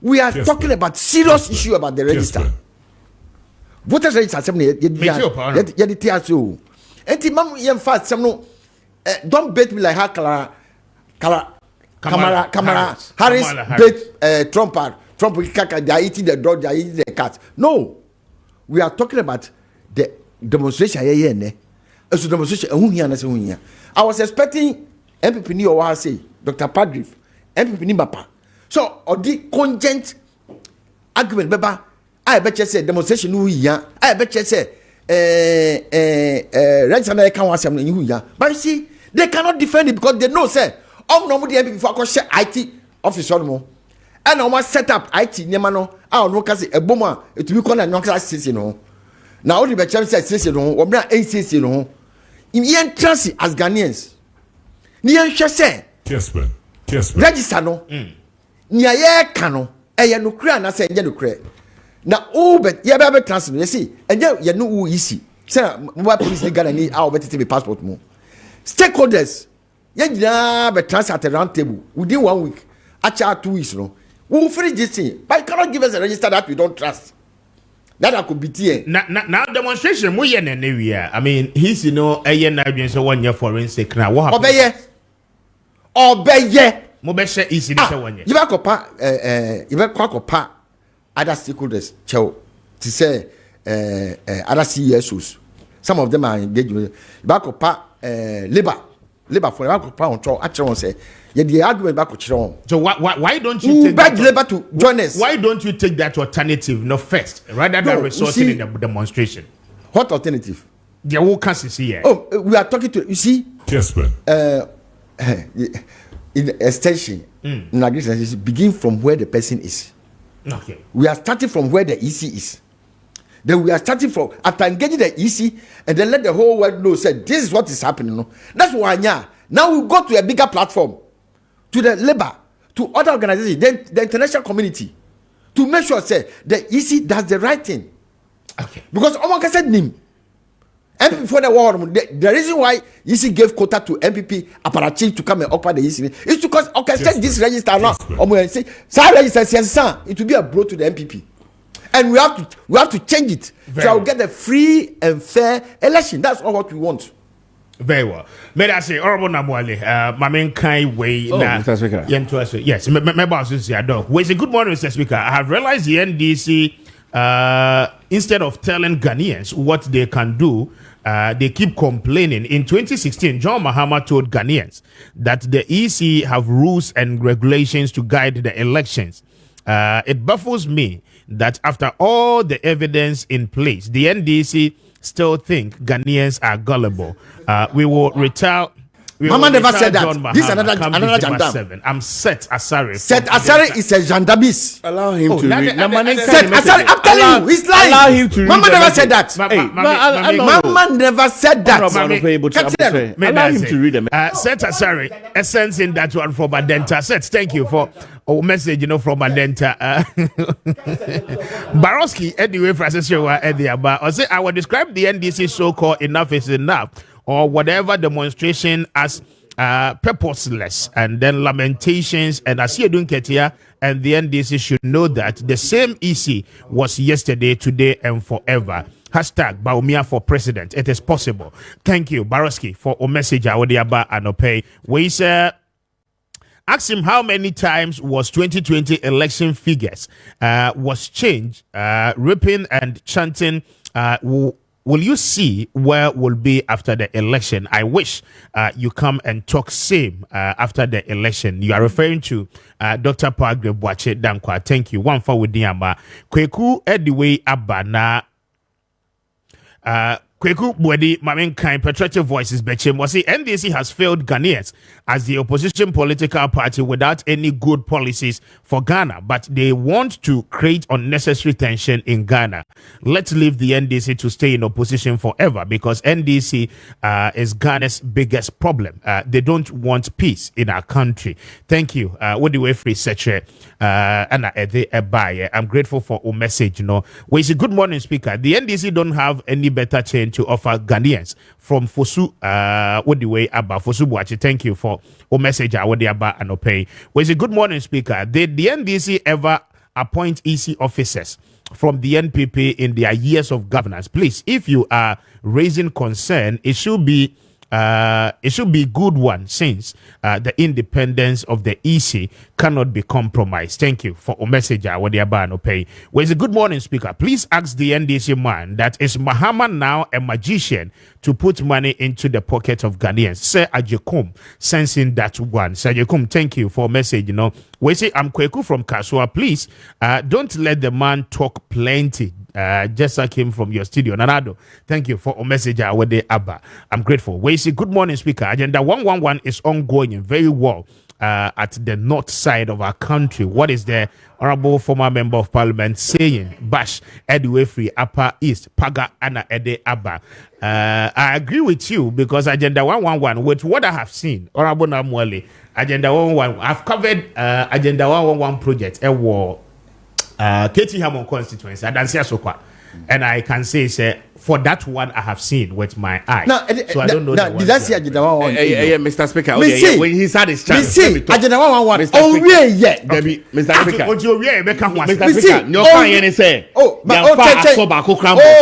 we are talking about serious issue about the register voters register some ye the TSO enti mam yem fast some no don't bait me like her Kamala Harris bait Trump they are eating the dog they are eating the cat no we are talking about the demonstration here so demonstration I was expecting MPP ni owa say Dr. Padri MPP ni Mapa so odi congent argument beba I bet you say demonstration no here I bet you say right na can wasam na hu ya but you see they cannot defend it because they know say no the MPP for share IT office on mo and on set up IT nyema no no ka say ebom a etumi ko na nyokla sisi no now the bechem say sisi no wo bra NCC no in entrance as Ghanaians ni enhwe say Kessben register no ni aye ka no eye no kura na say enye no kura na o bet ye be transfer you see enye ye no wo easy say mobile police ni Ghana ni a bet be passport mo stakeholders ye gina be transfer at a round table within 1 week actually 2 weeks no we will finish this thing but you cannot give us a register that we don't trust. That I could be here. Now demonstration we yen anywhere. I mean, he's a yen na been so 1 year forensic now. What happened? Obeye. Mobeshe easy this 1 year. You back up other stakeholders chow to say other CSOs. Some of them are engaged with back up labor for back up on chow actually say the argument back up. So why don't you take that labor to join us? Why don't you take that alternative no first rather than resourcing in the demonstration? What alternative? The whole country here. Oh, we are talking to you see. Kessben. In extension, in agriculture, begin from where the person is. Okay. We are starting from where the EC is. Then we are starting from after engaging the EC and then let the whole world know. Say this is what is happening. No? That's why now we go to a bigger platform, to the labor, to other organizations, then the international community, to make sure say the EC does the right thing. Okay. Because Omaka said name. And before the war, the reason why EC gave quota to MPP Aparachi to come and occupy the EC is because orchestrate this register now. Say, register, it will be a blow to the MPP. And we have to change it. So I'll get a free and fair election. That's all what we want. Very well. May I say, Honorable Namwale, my main kind way now. Yes, my boss is here. Well, it's a good morning, Mr. Speaker. I have realized the NDC instead of telling Ghanaians what they can do, they keep complaining. In 2016, John Mahama told Ghanaians that the EC have rules and regulations to guide the elections. It baffles me that after all the evidence in place, the NDC still think Ghanaians are gullible. We will retire. Mama never said that. This is another gendarme. I'm Set Asare. Set Asare is a gendarmeis. Allow him to read. Set Asare, I'm telling you, he's lying. Allow him to read. Mama never said that. Mama never said that. Allow him to read them. Set Asare, essence in that one from Adenta. Set, thank you for a message, from Adenta. Baroski, anyway, Francis, you are at the Abba. I will describe the NDC so-called enough is enough, or whatever demonstration as purposeless, and then lamentations, and as you don't get here, and the NDC should know that the same EC was yesterday, today, and forever. Hashtag Baumia for president. It is possible. Thank you, Baroski, for a message. I would pay. We say, ask him how many times was 2020 election figures was changed, ripping and chanting. Will you see where we'll be after the election? I wish you come and talk same after the election. You are referring to Dr. Pagre Boache Dankwa. Thank you. One for with Niamba. Kweku Ediwe Abana. Kweku Bwedi Maminkai Patriotic Voices Bechem was the NDC has failed Ghanaians as the opposition political party without any good policies for Ghana, but they want to create unnecessary tension in Ghana. Let's leave the NDC to stay in opposition forever, because NDC is Ghana's biggest problem. They don't want peace in our country. Thank you. What do we free Setre? I'm grateful for your message. We say good morning, Speaker. The NDC don't have any better chance to offer Ghanaians from Fosu. What do we about Fosu Boachi? Thank you for your message. I would about and pay. We say good morning, Speaker. Did the NDC ever appoint EC officers from the NPP in their years of governance? Please, if you are raising concern, it should be good one, since the independence of the EC cannot be compromised. Thank you for a message. Where's a good morning, Speaker? Please ask the NDC man that is Mahama now a magician to put money into the pocket of Ghanaians. Sir Ajekum, sensing that one. Sir Ajekum, thank you for a message. We say I'm Kweku from Kasua. Please don't let the man talk plenty. Just like him from your studio. Nanado, thank you for a message. Abba, I'm grateful. We say good morning, Speaker. Agenda 111 is ongoing very well at the north side of our country. What is the honorable former member of parliament saying? Bash Edway Free Upper East Paga Anna Ede Abba. I agree with you, because Agenda 111, with what I have seen, Honorable Namwale, Agenda 111, I've covered Agenda 111 project a war. Katie Hamon constituency, and I can say, for that one I have seen with my eyes. So I don't know. Did I see Agenda 111? Mr. Speaker, when he's had his chance. Agenda 111. Oh, yeah. Mr. Speaker. Mr.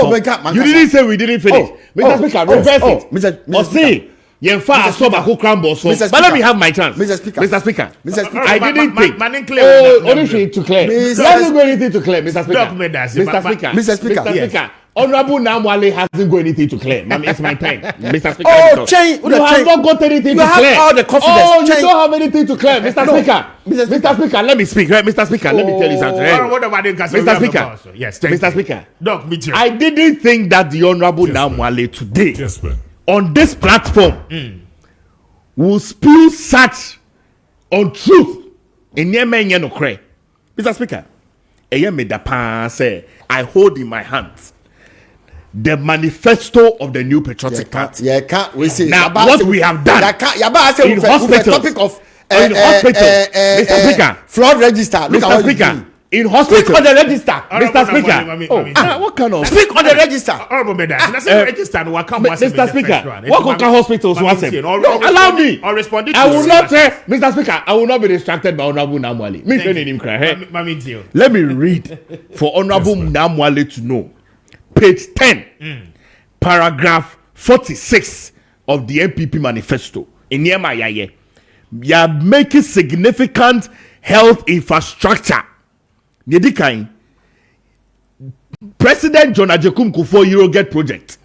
Speaker, you didn't say we didn't finish. Mr. Speaker, reverse it. Mr. Speaker. But let me have my chance. Mr. Speaker. I didn't think. Only to clear. Let's go anything to clear, Mr. Speaker. Mr. Speaker. Honorable Namwale hasn't got anything to clear. It's my time. Mr. Speaker. You have not got anything to clear. All the confidence. You don't have anything to clear, Mr. Speaker. Mr. Speaker, let me speak. Mr. Speaker, let me tell you something. Mr. Speaker. Yes, thank you. Mr. Speaker. Doc, me too. I didn't think that the Honorable Namwale today on this platform will spew such untruth in Yemen no cray. Mr. Speaker, I hold in my hands the manifesto of the new patriotic party. Now, what we have done in hospitals, Mr. Speaker, fraud register. Mr. Speaker, in hospital. Speak on the register. Mr. Speaker. What kind of... Speak on the register. Mr. Speaker, what kind of hospitals was it? Allow me. I will not say, Mr. Speaker, I will not be distracted by Honorable Namwale. Let me read for Honorable Namwale to know. Page 10, paragraph 46 of the MPP manifesto. In Yemayaye, we are making significant health infrastructure. President John Ajekum Kufuor Eurogate project.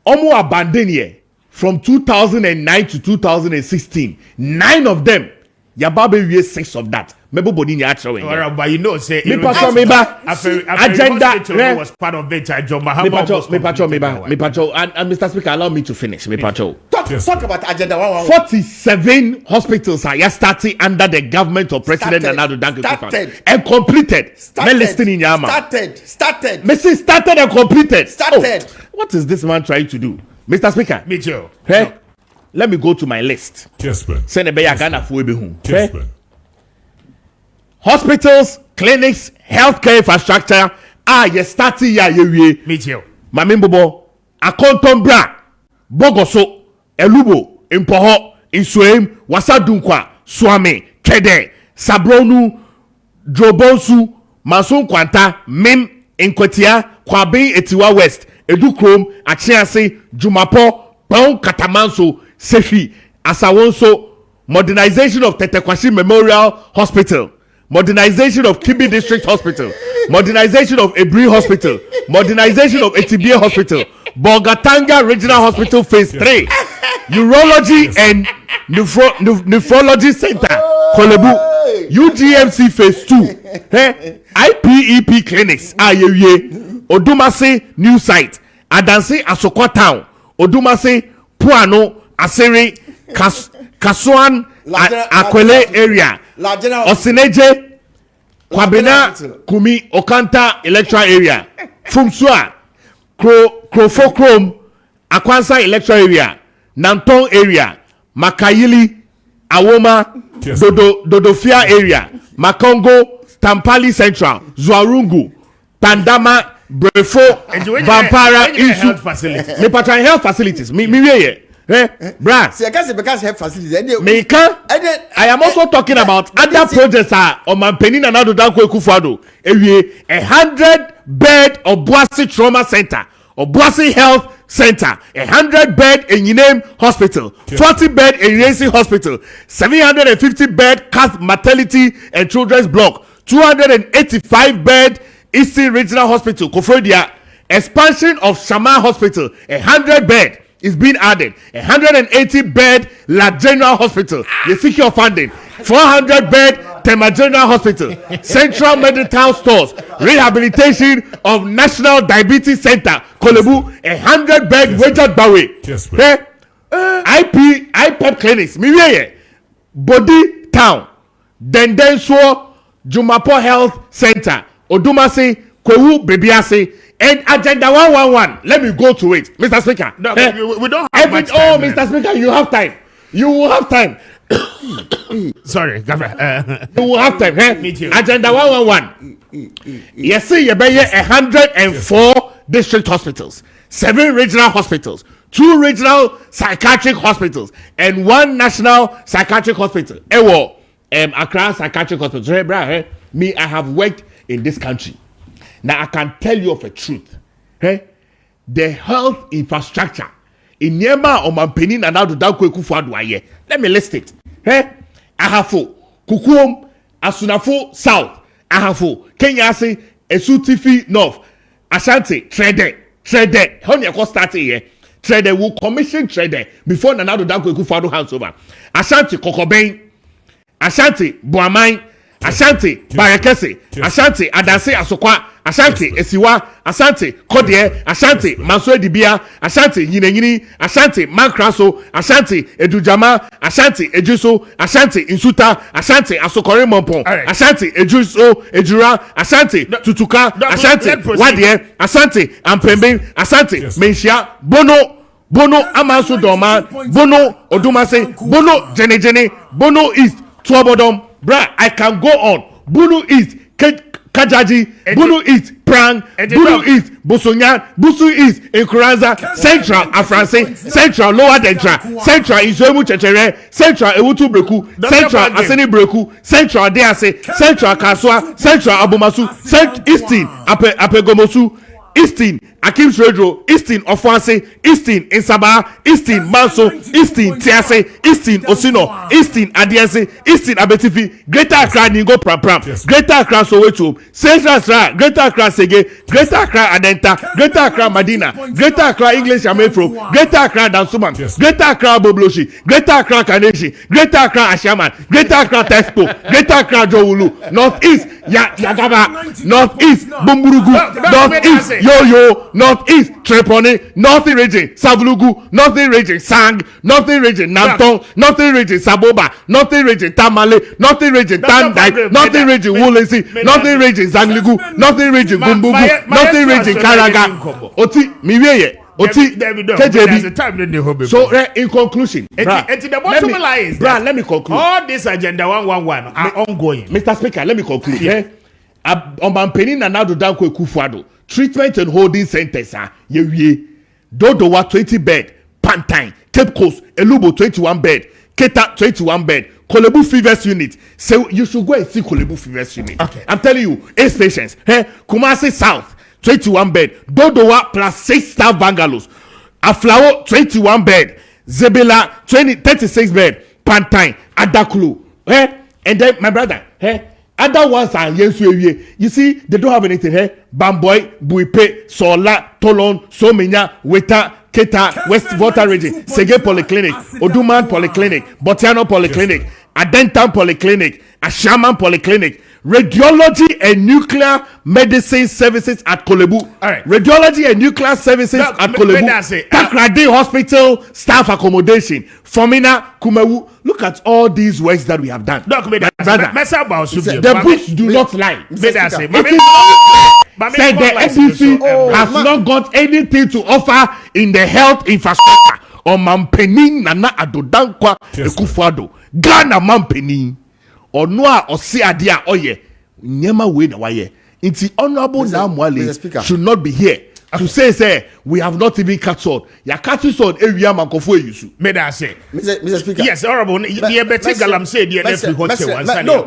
Omo abandon here from 2009 to 2016. 9 of them. Yababe we 6 of that. Maybe body ni actually. But you know, say agenda was part of it. John me pacho, and Mr. Speaker, allow me to finish. Me pacho. Talk about agenda 111. 47 hospitals are starting under the government of President Nana Danke Kufuor and completed. Started and completed. Oh, what is this man trying to do, Mr. Speaker? Me too. Hey, let me go to my list. Kessben. Send a Ghana for Kessben. Hospitals, clinics, healthcare infrastructure. You starting ya ye. Me too. Mamimbobo, Akontombra, Bogoso, Elubo, Impoho, Insuem, Wasadunkwa, Swami, Kede, Sabronu, Drobonsu, Masun Kwanta, Mim, Inkwetia, Kwabe Etiwa West, Edukrom, Achiase, Jumapo, Pon Katamanso, Sefi, Asawonso, modernization of Tetekwashi Memorial Hospital, modernization of Kibi District Hospital, modernization of Ebri Hospital, modernization of Etibie Hospital, Bogatanga Regional Hospital Phase 3, Urology and Nephrology Center, Kolebu, UGMC Phase 2, IPEP Clinics, Odumase New Site, Adanse Asokwa Town, Odumase Puano, Asere, Kasuan, Akwele area, Osineje, Kwabena, Kumi, Okanta electoral area, Fumsua, Krofokrom, Akwansa electoral area, Nanton area, Makayili, Awoma, Dodofia area, Makongo, Tampali Central, Zuarungu, Pandama, Brefo, Vampara, Isu, me patron health facilities. Me bra. See, I can't say because health facilities. Me can. I am also talking about other projects on my penny and other than Kufuor. 100-bed Obuasi Trauma Center, Obuasi Health Center, 100-bed Enyinem Hospital, 40-bed Enyesi Hospital, 750-bed Cath Maternity and Children's Block, 285-bed Eastern Regional Hospital, Kofodia, expansion of Shama Hospital, 100-bed is being added, 180-bed La General Hospital, you secure funding, 400-bed Tema General Hospital, Central Medical Stores, rehabilitation of National Diabetes Center, Kolebu, 100-bed Richard Bawe, IPEP clinics, Body Town, Dendenso, Jumapo Health Center, Odumase, Kwewu Bebiase, and Agenda 111. Let me go to it, Mr. Speaker. No, we don't have much time. Oh, Mr. Speaker, you have time. You will have time. Sorry, Governor. You will have time. Me too. Agenda 111. Yes, see, you bear 104 district hospitals, 7 regional hospitals, 2 regional psychiatric hospitals, and 1 national psychiatric hospital. Accra Psychiatric Hospital. Me, I have worked in this country. Now I can tell you of a truth. The health infrastructure in Niema or Mampeni and out of Kufuor. Let me list it. Ahafo, Kukuom, Asunafo South, Ahafo, Kenyasi, Esutifi North, Ashanti, Trede. How do you start here? Trede will commission Trede before Nanado Danko Kufuor hands over. Ashanti, Kokoben, Ashanti, Buamai, Ashanti, Barakese, Ashanti, Adanse Asokwa, Ashanti, Esiwa, Ashanti, Kodie, Ashanti, Mansue Dibia, Ashanti, Yinenini, Ashanti, Mankraso, Ashanti, Edujama, Ashanti, Ejuso, Ashanti, Insuta, Ashanti, Asokore Mompon, Ashanti, Ejuso, Ejura, Ashanti, Tutuka, Ashanti, Wadie, Ashanti, Ampembe, Ashanti, Menshia, Bono, Amansu Doma, Bono, Odumase, Bono, Jene, Bono East, Tuabodom, Bra, I can go on. Bunu East, Kajaji, Bunu East, Prang, Bunu East, Bosonyan, Busu East, Nkuranza, Central Afranse, Central Lower Dentra, Central Isoemu Chechere, Central Ewutu Breku, Central Aseni Breku, Central Dease, Central Kaswa, Central Abomasu, Eastern Apegomosu, Eastern Akim Sredro, Easton Ofanse, Easton Insaba, Easton Manso, Easton Tiase, Easton Osino, Easton Adiase, Easton Abetifi, Greater Accra Ningo Pram, Greater Accra Soweto, Central Accra, Greater Accra Sege, Greater Accra Adenta, Greater Accra Madina, Greater Accra English Amefro, Greater Accra Dansuman, Greater Accra Bobloshi, Greater Accra Kaneshi, Greater Accra Ashaman, Greater Accra Tesco, Greater Accra Jowulu, Northeast Yagaba, Northeast Bumburugu, Northeast Yo-Yo, Northeast Trepone, Northern Region Savulugu, Northern Region Sang, Northern Region Nanton, Northern Region Saboba, Northern Region Tamale, Northern Region Tandai, Northern Region Wolensi, Northern Region Zangligu, Northern Region Gumbugu, Northern Region Karaga. Oti miweye. Oti KJB. So in conclusion, the bottom line is let me conclude. All this agenda 111 are ongoing. Mr. Speaker, let me conclude. Obampeni Nana Danko Ekufuado. Treatment and holding centers are Dodowa 20 bed, Pantine, Cape Coast, Elubo 21 bed, Keta 21 bed, Kolebu Fevers unit. So you should go and see Kolebu Fevers unit. Okay. I'm telling you, 8 patients. Kumasi South 21 bed, Dodowa plus 6 staff bungalows, Aflao 21 bed, Zebela 36 bed, Pantine, Adakulu. And then my brother, other ones are you see, they don't have anything here. Bamboy, Buipe, Sola, Tolon, Somenya, Weta, Keta, West Water Region, Sege Polyclinic, Oduman Polyclinic, Botiano Polyclinic, Adentan Polyclinic, Ashaman Polyclinic, Radiology and Nuclear Medicine Services at Kolebu. Right. Radiology and Nuclear Services at Kolebu. Takradi Hospital Staff Accommodation. Formina Kumewu. Look at all these works that we have done. The books do not lie. Said the NDC has not got anything to offer in the health infrastructure. Or Mampeni Nana Adodankwa Ekufuado. Ghana Mampeni. Or noa or see adia oye nyema we na waye inti honorable Namwale should not be here to say we have not even cut sword ya cut sword ewia mankofo eyusu me da say Mr. Speaker, yes honorable the better galam say the every hotel no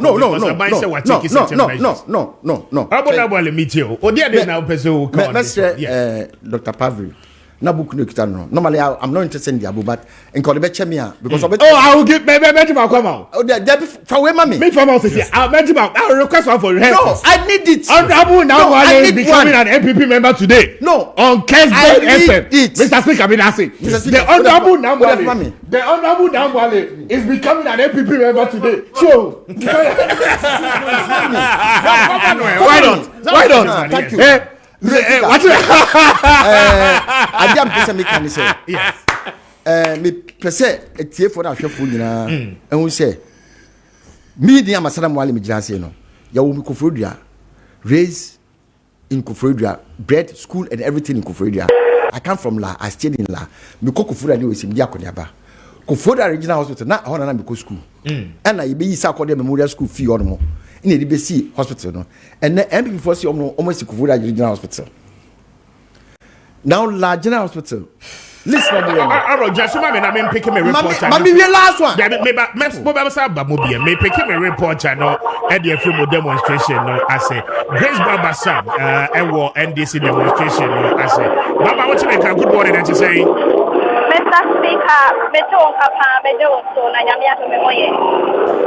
Namwale meet you o dia na person Dr. Pavri na book no kita no normally I'm not interested in the abu but in call be chemia because I will give me Kwame. Oh there for we mami me for say I will request one for your help. No, I need it. Honorable Namwale is becoming an MPP member today. No, on Kessben FM. It. Mr. Speaker, I say the honorable Namwale is becoming an MPP member today. So why not? Thank you. What I am person me can say. Yes. Me pese etie for na hwefo nyina ehun say media masana mwale me gina say no ya wo mi Kofrodua raised in Kofrodua, bred, school and everything in Kofrodua. I come from La, I stayed in La. Me ko Kofrodua ni we sim dia koniaba. Kofrodua Regional Hospital na ho na me ko school. And na ye be yisa akode memorial school fee on mo. In the BC hospital no. And then MPP for see almost Kofrodua Regional Hospital. Now La General Hospital. Listen to me. Just me na pick me report. Mami we last one. Me pick me report no at the film demonstration no I say Grace Baba Sam NDC demonstration no I say Baba what you make a good morning that you say Mr. Speaker,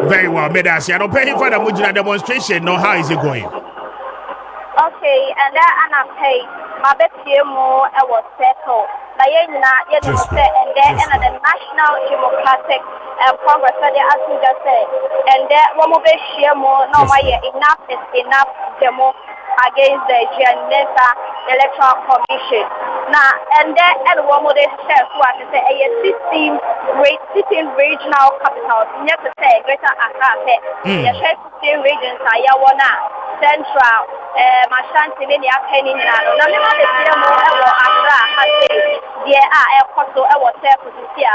very well, Medasi. I don't pay him for the Mujina demonstration. No, how is it going? Okay, and then I pay my best more I was settled. And then the National Democratic Congress, they actually just say, and then one more share more. No, enough is enough. Demo against the Janessa Electoral Commission. Now, and then one more chef who has to say a 16 regional capitals. Never to say Greater Accra. The 16 regions are Yawana, Central, Mashanti, Penny, now, no, Accra, deɛ a ɛkɔ so ɛwɔ circle sisi a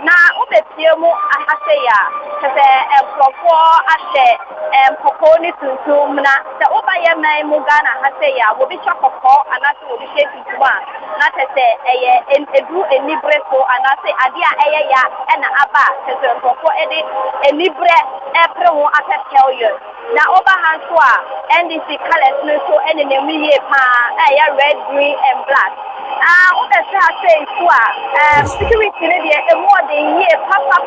na wobɛpie mu ahase ya sɛ nkurɔfoɔ ahyɛ kɔkɔɔ ne tuntum na sɛ wobayɛ man mu Ghana ahase ya wobi hyɛ kɔkɔɔ anaasɛ wobi hyɛ tuntum a na sɛ ɛyɛ edu enibre so anaasɛ adeɛ a ɛyɛ ya ɛna aba sɛ nkurɔfoɔ ɛde enibre ɛpere ho akɛkɛw yɛ na oba ha nso a NDC colours no so ɛne ne mu yie paa ɛyɛ red, green and black. Wobɛsɛ ase nso a security ne deɛ emu ɔde yie papa.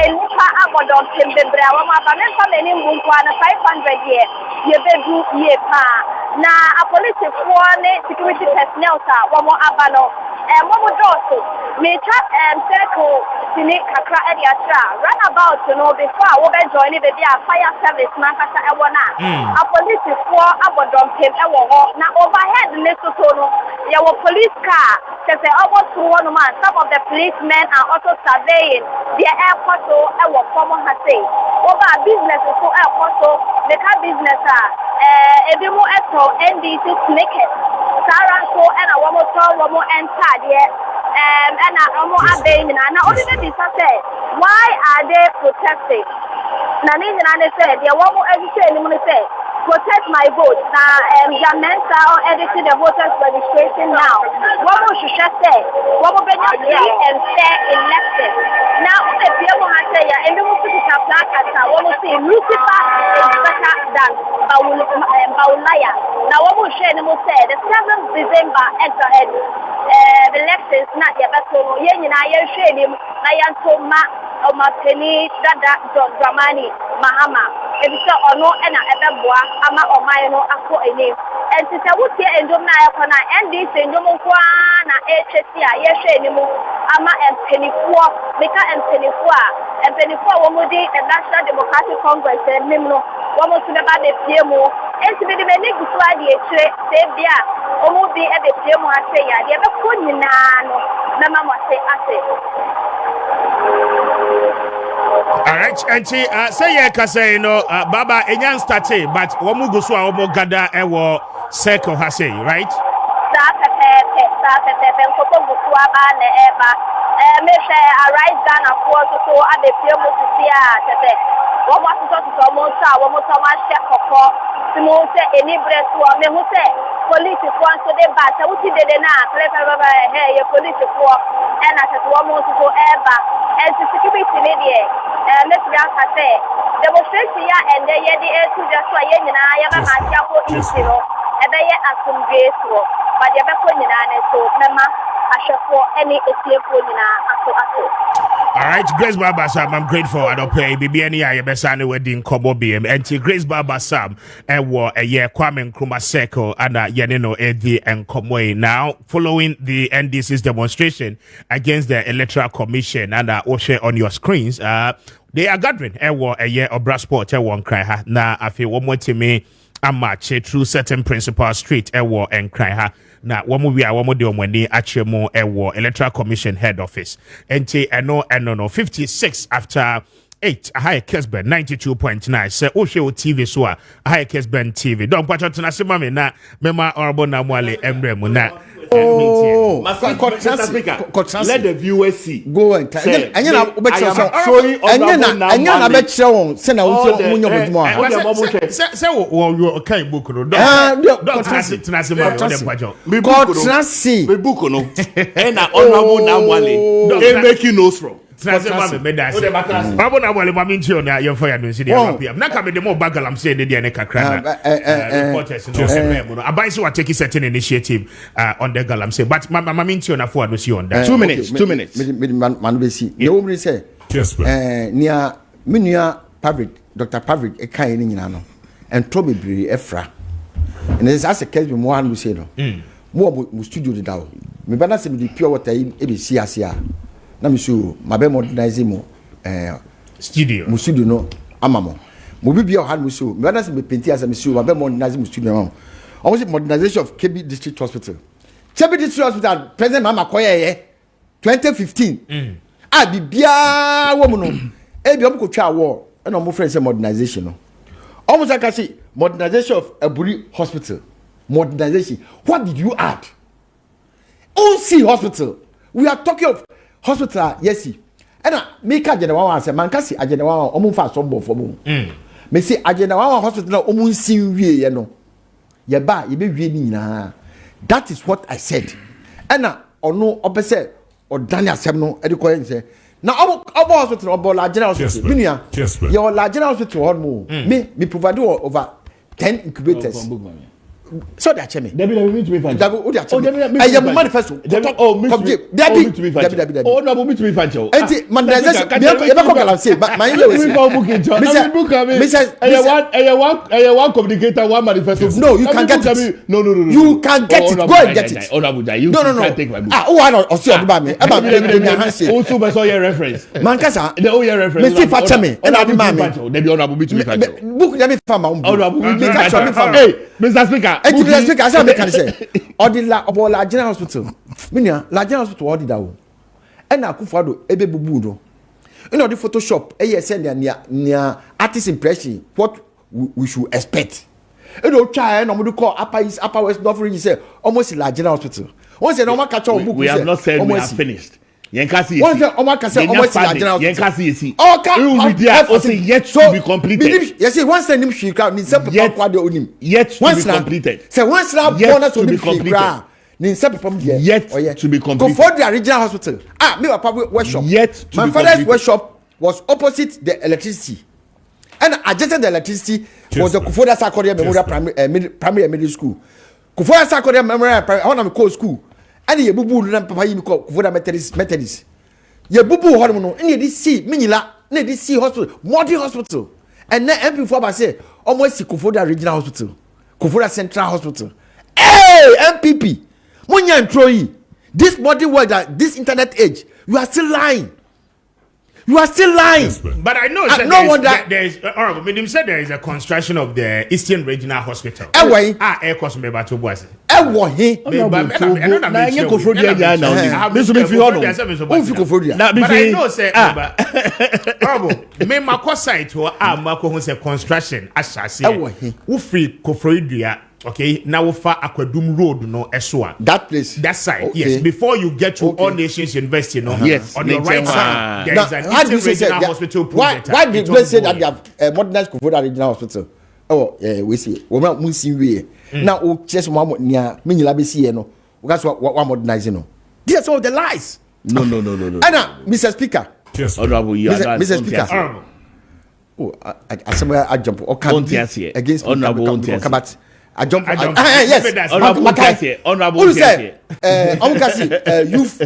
Enipa abɔdɔmpem bebree a wɔn aba memfa m'anim bu nko a na 500 deɛ yɛbɛdu yie paa na apolisifoɔ ne security personnel a wɔn aba no wɔn dɔɔso metwa circle sini kakra ɛde akyerɛ runabout no before a wɔbɛjoin ne baabi a fire service nankasa ɛwɔ na apolisifoɔ abɔdɔmpem ɛwɔ hɔ na overhead ne soso no yɛwɔ police car sɛ almost one man some of the policemen are also surveying the airport so ɛwɔ fam ha sei over business so airport so the car business ebi mu ɛtɔ NDC sneakers sara nso ɛna wɔn tɔ wɔn ntaadeɛ ɛna wɔn abɛn nyinaa na ɔde ne bisa sɛ why are they protesting na ne nyinaa ne sɛ deɛ wɔn ɛhyehyɛ anim ne sɛ protect my vote. Now, Jamaica are editing the voters registration now. What we should say, what we bring free and fair election. Now, the people have said, and we will put it up black as what we say, Lucifer is better than Baulaya. Now, what we share, we say, the 7th December enter ahead. Elections not yet, but so yen na yen share him, na yen so ma o mateni dada Dramani Mahama. Ebi sɛ ɔno ɛna ɛbɛboa ama ɔman no akɔ anim ɛnti sɛ wotie ndwom na ayɛkɔ na NDC ndwom nkoa na ɛkyɛsi a yɛhwɛ anim ama mpanifoɔ meka mpanifoɔ a wɔn di National Democratic Congress anim no wɔn nso bɛba bɛpie mu ɛnti bi de m'ani gu so adeɛ akyire sɛ ebi a wɔn bi ɛbɛpie mu ase yɛ adeɛ bɛkɔ nyinaa no mɛma mo ase. Alright, and say yeah, Kase, Baba, Enyan State, but Wamugu so Omo Gada Ewo Circle Hase, right? Police for so they bat what did they na hey police for and as one month to ever and to security media let's say demonstration ya and they the to just so yen na ya ba ma tia ko isi no e be ye asumdwe so but ya be ko nyina ne so mema ahwefo any etiefo nyina aso. All right, Grace Baba Sam, I'm grateful. I don't pay BBNI, I best any wedding Kobo BM. And Grace Baba Sam, a year Kwame Appiah Circle, and Yanino Eddie and Komwe. Now, following the NDC's demonstration against the Electoral Commission, and share on your screens, they are gathering a year of brass sport, one cry. Now, I feel one more to me, Maakye through certain principal street, and cry. Na wamu we are wamu de omwani achemo ewo Electoral Commission head office. Ente no 56 after 8 high Kessben 92.9 se ohwe o TV so a high Kessben TV. Don kwacho tena se mame na mema orbo na mwale emre mu na let the viewers see. Go and tell. Anya na obetche anya na betche won se na wo munyo bodmo se wo kan book no don tena se mame dem kwacho me book no e na honorable na mwale e make you no strong. Babu na wale mami nchi ona yemfa ya nsi dia mapia na ka me dem obagalam say ne dia ne kakra na reporters no abai so take certain initiative on the galam say but mami nchi ona for no see on that 2 minutes man be see no me say nia menua Pavic Dr. Pavic e kan ni nyina no entro bebre efra and this as a case be mo anu say no mo studio de dawo me bana se me di pure water e be see asia na misu mabe modernize mo studio no amamo mo bibia o han misu me na se be penti as misu mabe modernize mo studio amamo almost modernization of KB District Hospital. KB District Hospital President Mama Koye 2015 bibia wo mu no e bi omko twa war e no mo friend say modernization no almost like I say modernization of Aburi Hospital. Modernization, what did you add? OC hospital. We are talking of hospital, yes. And make agenda one say man can see agenda one omun fa sombo for mu. Me say agenda one hospital omun sin wie ye no. Ye ba ye be wie ni nyina. That is what I said. And ono obese or Daniel asem no e de ko say na obo hospital obo la general hospital. Minia. Your la general hospital all mu. Me provide over 10 incubators. So that chemi. Debi me to me fan. Dabu o dia chemi. I am manifesto. Oh, me Debi. Oh, no, me to me fan. Enti mandazation e be ko galam say my me say one communicator one manifesto. No, you can get it. No. You can get it. Go and get it. You can't take my book. Ah, who o see oba me. E ba me handshake. Also be so your reference. Man kasa. The all your reference. Me see fa chemi. E na di ma me. Debi honorable me to me fan. Book dem fa ma umbu. Honorable me catch me fa. Hey, Mr. Speaker. Enti Mr. Speaker, I say make can say. Odila obo la general hospital. Minia la general hospital odida o. E na Akufo-Addo ebe bubu do. You know the Photoshop send near artist impression what we should expect. You know try no mo call upper west north region say almost la general hospital. Once say no ma catch book we have not said we are finished. Yenkasi once say o ma catch almost la general hospital. Yenkasi yesi. Okay. Also yet to be completed. Yes, once say nim shika ni some people kwade onim. Yet to be completed. Say once na bonus to be completed. Yet to be completed. Go for the original hospital. Me my public workshop. Yet to my be father's completed. workshop was opposite the electricity, and adjacent the electricity was the Kufoda Sarkodie Memorial Primary and Middle School. Kufoda Sarkodie Memorial I want to call school. And ye bubu na papa yi call Kufoda Methodist. Ye bubu ho no. And ye this see minila. Ne this see hospital, modern hospital. And then MP4 ba say almost Kufoda Regional Hospital, Kufoda Central Hospital. Hey MPP. This modern world, this internet age, you are still lying. But I know there is honorable medium said there is a construction of the Eastern Regional Hospital. Air cost me about 2 boys. But I know say honorable me mako site or mako who say construction asase. Who free Kofroidua. Okay, now we far Aquadum Road, no Eswa. That place, that side, okay. Yes. Before you get to All Nations University, no, yes, on the right side, there is an Eastern Regional Hospital project. Why did you say that they have modernized Kufoda Regional Hospital? Oh, yeah, we see. We're not moving way. Now, just one near Minilabisi, no. That's what modernizing, no. These are some of the lies. No. Anna, Mr. Speaker. Yes, Honorable, Mr. Speaker. Oh, I somewhere I jump or can't against Honorable. I jump. Yes. Honorable. Youth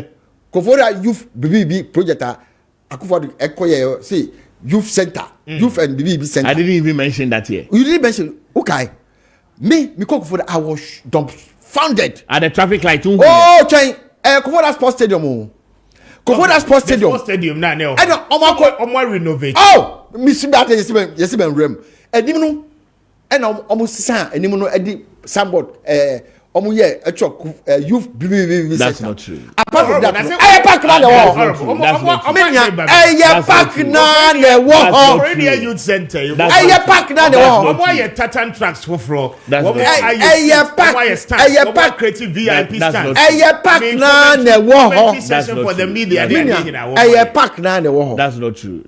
Kufoda Youth BBB project. Akufo-Addo Ekoye say youth center, youth and BBB center. I didn't even mention that here. You didn't mention. Okay, me Kufoda I was dumbfounded at the traffic light. Oh, Chai, Kufoda Sports Stadium. Kufoda Sports Stadium. Sports Stadium now. I know. Omo renovate. Oh, Miss Bata yes, rem. Edimunu. And almost sa enimu no edi sambod omo ye youth BBB that's not true. Apart from that park na the wall park na the wall already youth center park na the wall omo ye tartan tracks for park creative VIP stand park na the wall session for the media park na the wall that's not true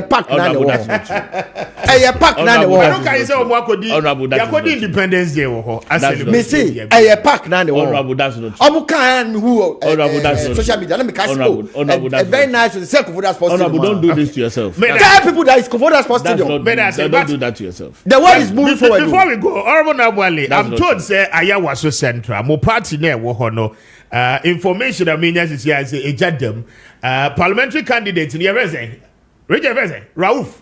park na the wall park na the wall I don't can say omo akodi Independence Day wo ho me say park na the wall. Honorable, that's not true. Obu can who social media. Let me catch you. A very nice to say Kufoda Sports Stadium. Honorable, don't do this to yourself. Tell people that it's Kufoda Sports Stadium. Don't do that to yourself. The world is moving forward. Before we go, Honorable Nabwale, I'm told say Aya was so central. Mo party ne wo ho no. Information that means is here say ejadem. Parliamentary candidate in Yerezen. Rauf.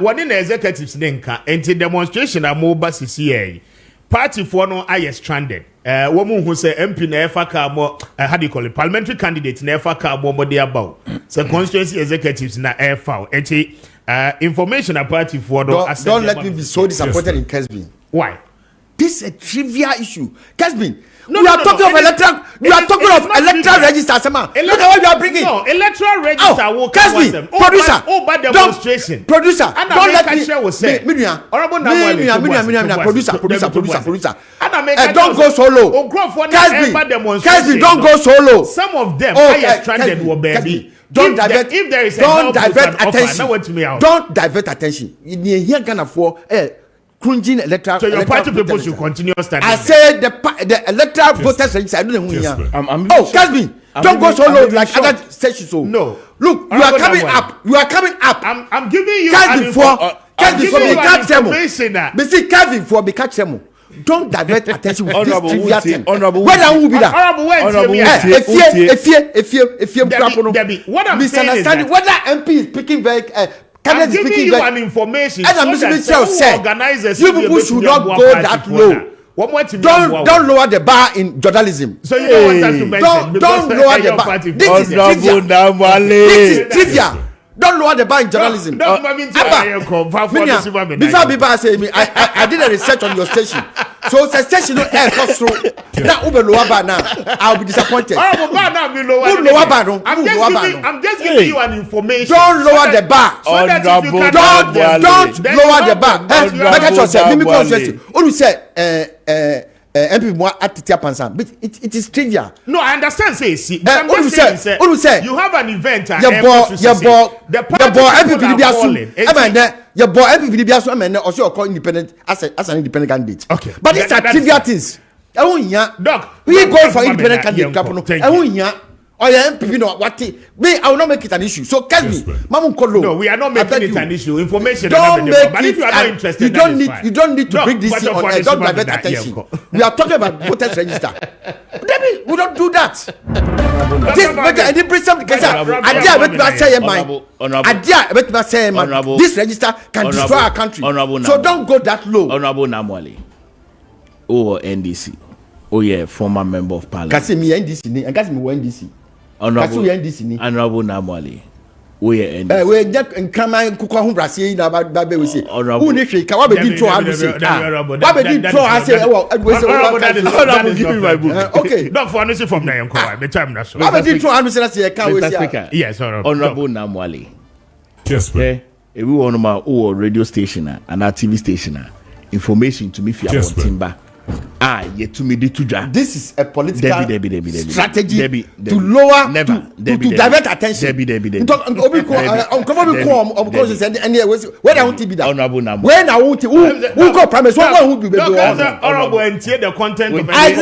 One in the executives nenka enti demonstration a mo ba CCA. Party for no I stranded. Woman who say MP na efa ka mo how do you call it? Parliamentary candidate na efa ka mo dey about. So constituency executives na efa. Information a party for no. Don't let me be so disappointed in Kessben. Why? This is a trivial issue. Kessben, we are talking of electoral. We are talking of electoral register. Look at what you are bringing. No, electoral register. Kessben, producer. By demonstration. Producer. Don't let me. Producer. Don't go solo. Kessben, don't go solo. Some of them are stranded. Don't divert. If there is a don't divert attention. Offer, don't divert attention. You hear Ghana for cringing electoral. So your party people should continue standing. I said the electoral voters register. I don't know who you are. Kessben, don't go solo like other stations. No. Look, you are coming up. You are coming up. I'm giving you Kessben for Kessben for be catch them. Don't divert attention with this trivial thing. Whether who be that? Debbie, what I'm saying is that whether MP is speaking very. I'm giving you an information. And I'm you people should not go that low. Don't lower the bar in journalism. So you don't want us to mention. Don't lower the bar. This is trivial. Don't lower the bar in journalism. Before I say me, I did a research on your station. So the station no air cost through. Now Uber lower bar now. I'll be disappointed. I'm just giving you an information. Don't lower the bar. Don't lower the bar. MP more at Tiapansan, but it is trivial. No, I understand. Say, you have an event. Your boy, also call independent as an independent candidate. Okay, but it's a trivial things. Doc, we go for independent candidate. MP, no, what? Me, I will not make it an issue. So, Kessben, Mamu Kolo. No, we are not making it an issue. Information. Don't make it. But if you are not interested, you don't need to bring this on air. Don't divert attention. We are talking about voters register. We don't do that. This register can destroy our country. So don't go that low. Honorable Namwali. Oh, NDC. Oh yeah, former member of parliament. Kasi mi NDC ni, kasi mi NDC. Honorable NDC ni. Honorable Namwali. Oh yeah, NDC. We just nkama nkukwa hu brase na ba we say. Who ni hwe ka wa be di tro anu say. Wa be di tro ase we say. Honorable, give me my book. Okay. Doc for no from there nko. Me time na so. Wa be di tro anu say na say ka we say. Yes, Honorable Namwali. Kessben. We want ma radio station and TV station. Information to me fi timba. Yet to me to this is a political strategy to lower to divert attention. When I want to be that. When I want to who go promise who be the content of I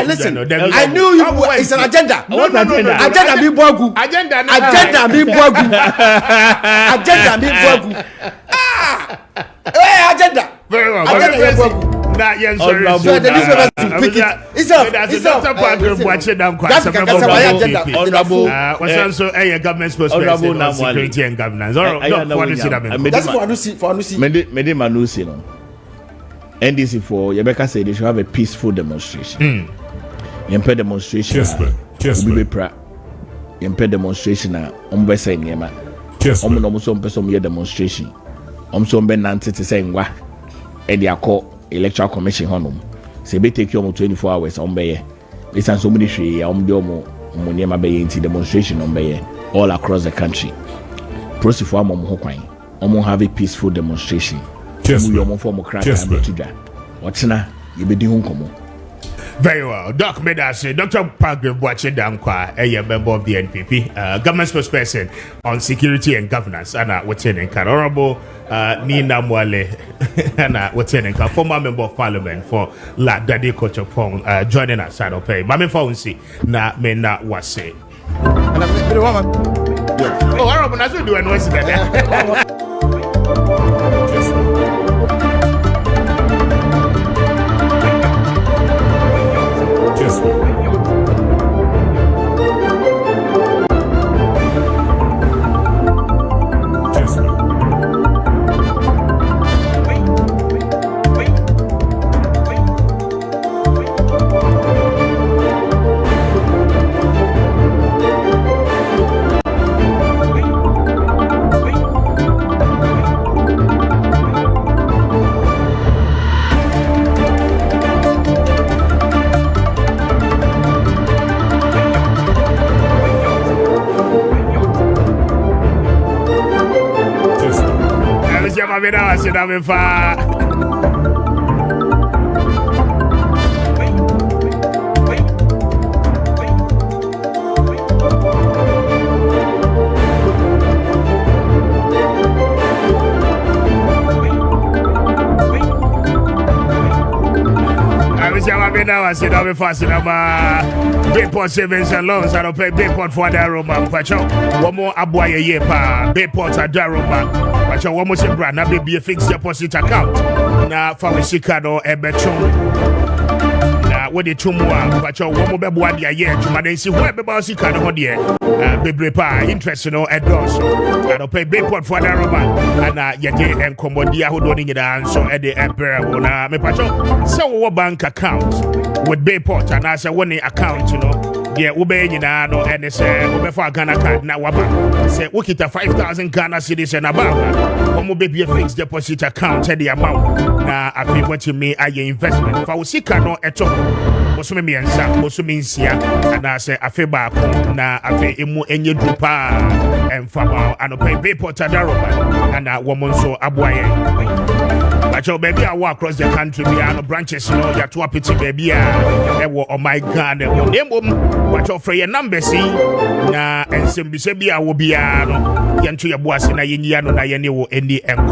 listen. I knew you it's an agenda. Agenda be bogu. Agenda be bogu. Agenda. Very well. That yes, sir. Government spokesperson on security and governance. That's for NDC for Rebecca said they should have a peaceful demonstration. Yempe demonstration. Yempe demonstration. Ombesa nyema. Omuso mpeso mye demonstration. Omso mbe nante te say ngwa. Edi akọ electoral commission honum. Se be take you 24 hours ombeye. Listen so many hwe ya omde nyema be yenti demonstration ombeye all across the country. Prosifo amom ho kwan. Omo have a peaceful demonstration. Very well. Doc made us say Dr. Parker watching Damkwa, a member of the NPP, government spokesperson on security and governance, and what's in Honorable Nina Mwale, and what's in former member of parliament for La Daddy Kochopong, joining us. I don't pay. Mami Fonsi, na me na wase. Oh, Honorable, that's what you do. I said, I'm far. I said, I'm fast enough. Bayport savings and loans. I don't pay Bayport for that Roma. Pacho, one more Abuaya ye pa. Bayport at that Roma. Pacho, one more brand. Now be a fixed deposit account. Now, for Sikado, a betron. What the Tumwa, Pacho, one more Babuadia ye. To my see where Babasi Kano dear. Baby pa, interest no at doors. I don't pay Bayport for that Roma. And Yade and Combodia who don't need an answer at the Emperor. Now, me Pacho, so bank account. With Bayport and as a one account, you know, yeah, Ube, you know, and it's Ube for Ghana card now. Say, we get a 5,000 Ghana cedis and above. One more baby a fixed deposit account at the amount. Now, I feel what you mean, I investment. For see cano at all. Most me and Sam, most means here, and I say, I feel back now. I feel imu and you drupa and Fama and pay Bayport at Daroma and that woman so Abuaye. But your baby, I walk across the country, me and branches, you know, you're too happy to baby. Oh my God, what your free number see? Na and Simbi Sebi, I will be into your boss in a Yano Nayani in the M.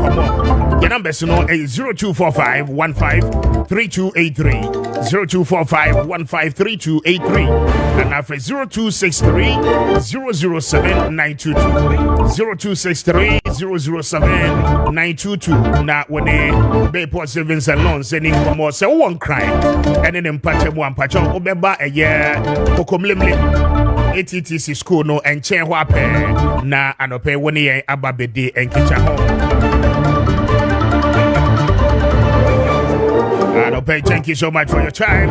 Your number is 0245 153283 0245 153283 and after 0263 007 922 0263 007 922. Now when Bayport savings and loans sending for more so one crime and then patch one patch on Obeba a year Pokomlimli ATTC school no and chain wape na anope 1 year ababedi and kitchen home. Thank you so much for your time.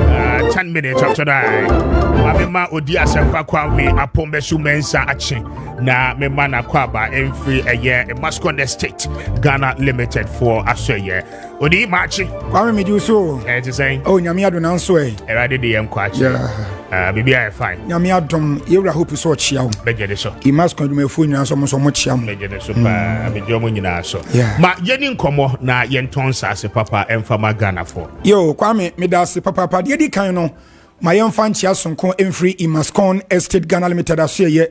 10 minutes after that. Mama Odia Sempa Kwame Apombe Sumensa Achi. Na me mana kwaba every a year in Mascon State, Ghana Limited for a year. Odi Maakye. Kwame me do so. To say. Oh, nyame adom nanso e. Erade de yam kwachi. Yeah. Bibi I fine. Nyame adom yewra hope so chia wo. Beje de so. I Mascon do me fu nyina so mo chia mo. Beje de so pa. Beje mo nyina so. Ma yeni nkomo na yenton sase papa emfama Ghana for. Yo, Kwame me da se papa de di kan no. Ma yemfa nchia sonko emfree I Mascon Estate Ghana Limited aso ye.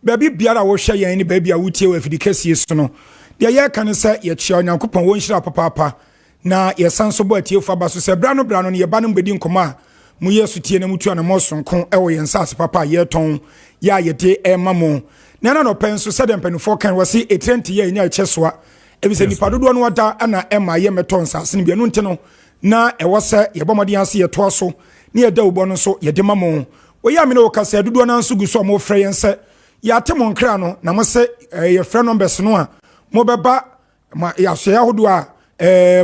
Baby biara wo hwe yan ni baby a wutie we afidi kese so no. De ye kan se ye chia Onyankopon wo nhira papa na ye sanso bo atie fa ba so se bra no ye ba no mbedi nkoma mu yesu tie na mutu na mo sonko e wo ye nsase papa ye ton ya ye de e mamo na no penso se de mpanifo kan wo se etrenti ye nya chesoa e bi se nipa dodo no wada ana e ma ye meton sase ne bi no ntino na e wo se ye bomodi ase ye to so ne ye da ubo no so ye de mamo wo ya me no ka se dodo na nso gu so mo frɛ yense ya te mo nkra no na mo se ye frɛ numbers no a mo beba ma ya so ya hodo a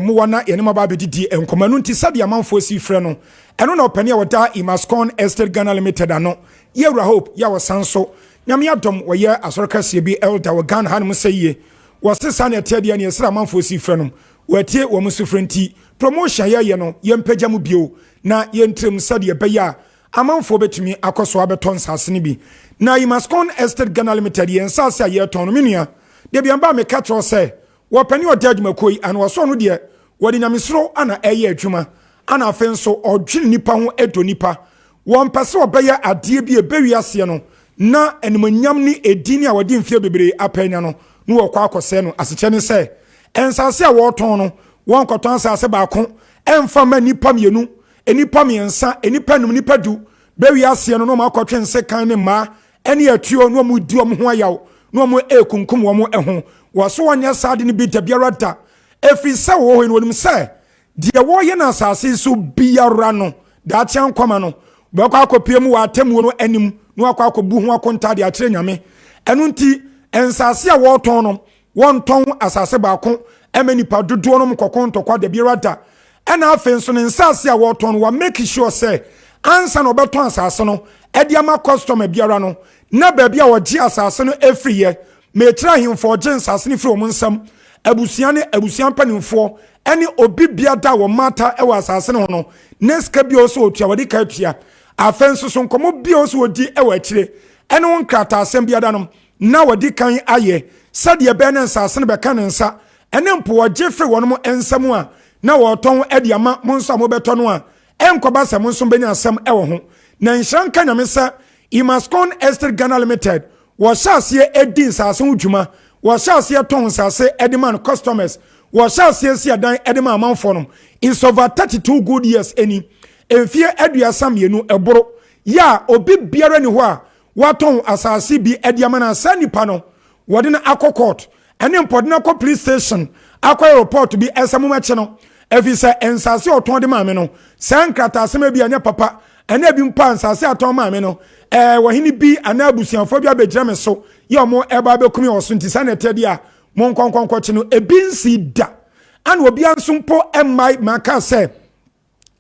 mu wana ye ne maba bedidi enkomanu nti sade amanfo si frɛ no eno na opani a wada I Mascon Estate Ghana Limited ano ye wura hope ya wasanso nyame adom wo ye asorka sie bi elder wo Ghana han mo seye wo sesa na etede ne yesra amanfo si frɛ no watie wo mo sufrenti promotion ye no ye mpagya mu bio na ye ntrem sade be ya amanfo betumi akoso abeton sase ne bi na I Mascon Estate Ghana Limited ye nsase a ye ton no menua de bia mba me katro say wo pani o dadwuma koi an wo so no de wo de nyamesoro ana eye adwuma ana afenso odwene nipa ho edo nipa wo mpese obeya ade bi ebewi ase no na enimanyam ni edini a wode mfie bebre apanya no no wo kwa akose no aseche ne se ensase a wo ton no won koton asase ba ko emfa ma nipa mienu enipa miensa enipa num nipa du bewi ase no no ma akotwe nse kan ne ma ene atuo no mu di om ho ayaw no mo ekunkum wo mo eho waso wanya sade ni bi tabiara da efi se wo ho no nim se de wo ye na asase so biara no da kyan kwama no be kwa akopie mu wa atemu no anim no akwa akobu ho akonta de akire nyame eno nti ensase a wo ton no won ton asase ba ko emani pa dodo no mkokon tokwa de biara da ena afen so ne ensase a wo ton wa make sure say ansa no beton asase no edi ama customer biara no na ba bia wo gi asase no efriye metra himfo gens asene firi omun nsam abusian panimfo ene obi bia da wo mata e wa asase no no neska bia oso otua wodi ka tua afenso so nkomo bia oso odi e wa kire ene won krata asem bia da no na wodi kan aye sade be na asase no be kan nsa ene mpo wogye firi wono mo ensam a na woton ade ama mo nso amobeto no a enkoba se mo nso benya asem ewo ho na nhran ka nyame sa Imascon Estate Ghana Limited wo hyase edin sase udwuma wo hyase ton sase ediman customers wo hyase si adan ediman amanfo no is over 32 good years eni enfie aduasam yenu eboro ya obi biara ni ho a waton asase bi ediama na sanipa no wode na akokot ene mpodena ko police station akwa report bi esamuma che no efisa ensase oton de maame no sankrata asema bi anya papa ene bi mpa ensase aton maame no wahini bi anabusianfo bi abegira me so ye omo eba bekumi oso ntisa na tede a mon konkonko che no ebinsi da an obi ansumpo emmai maka se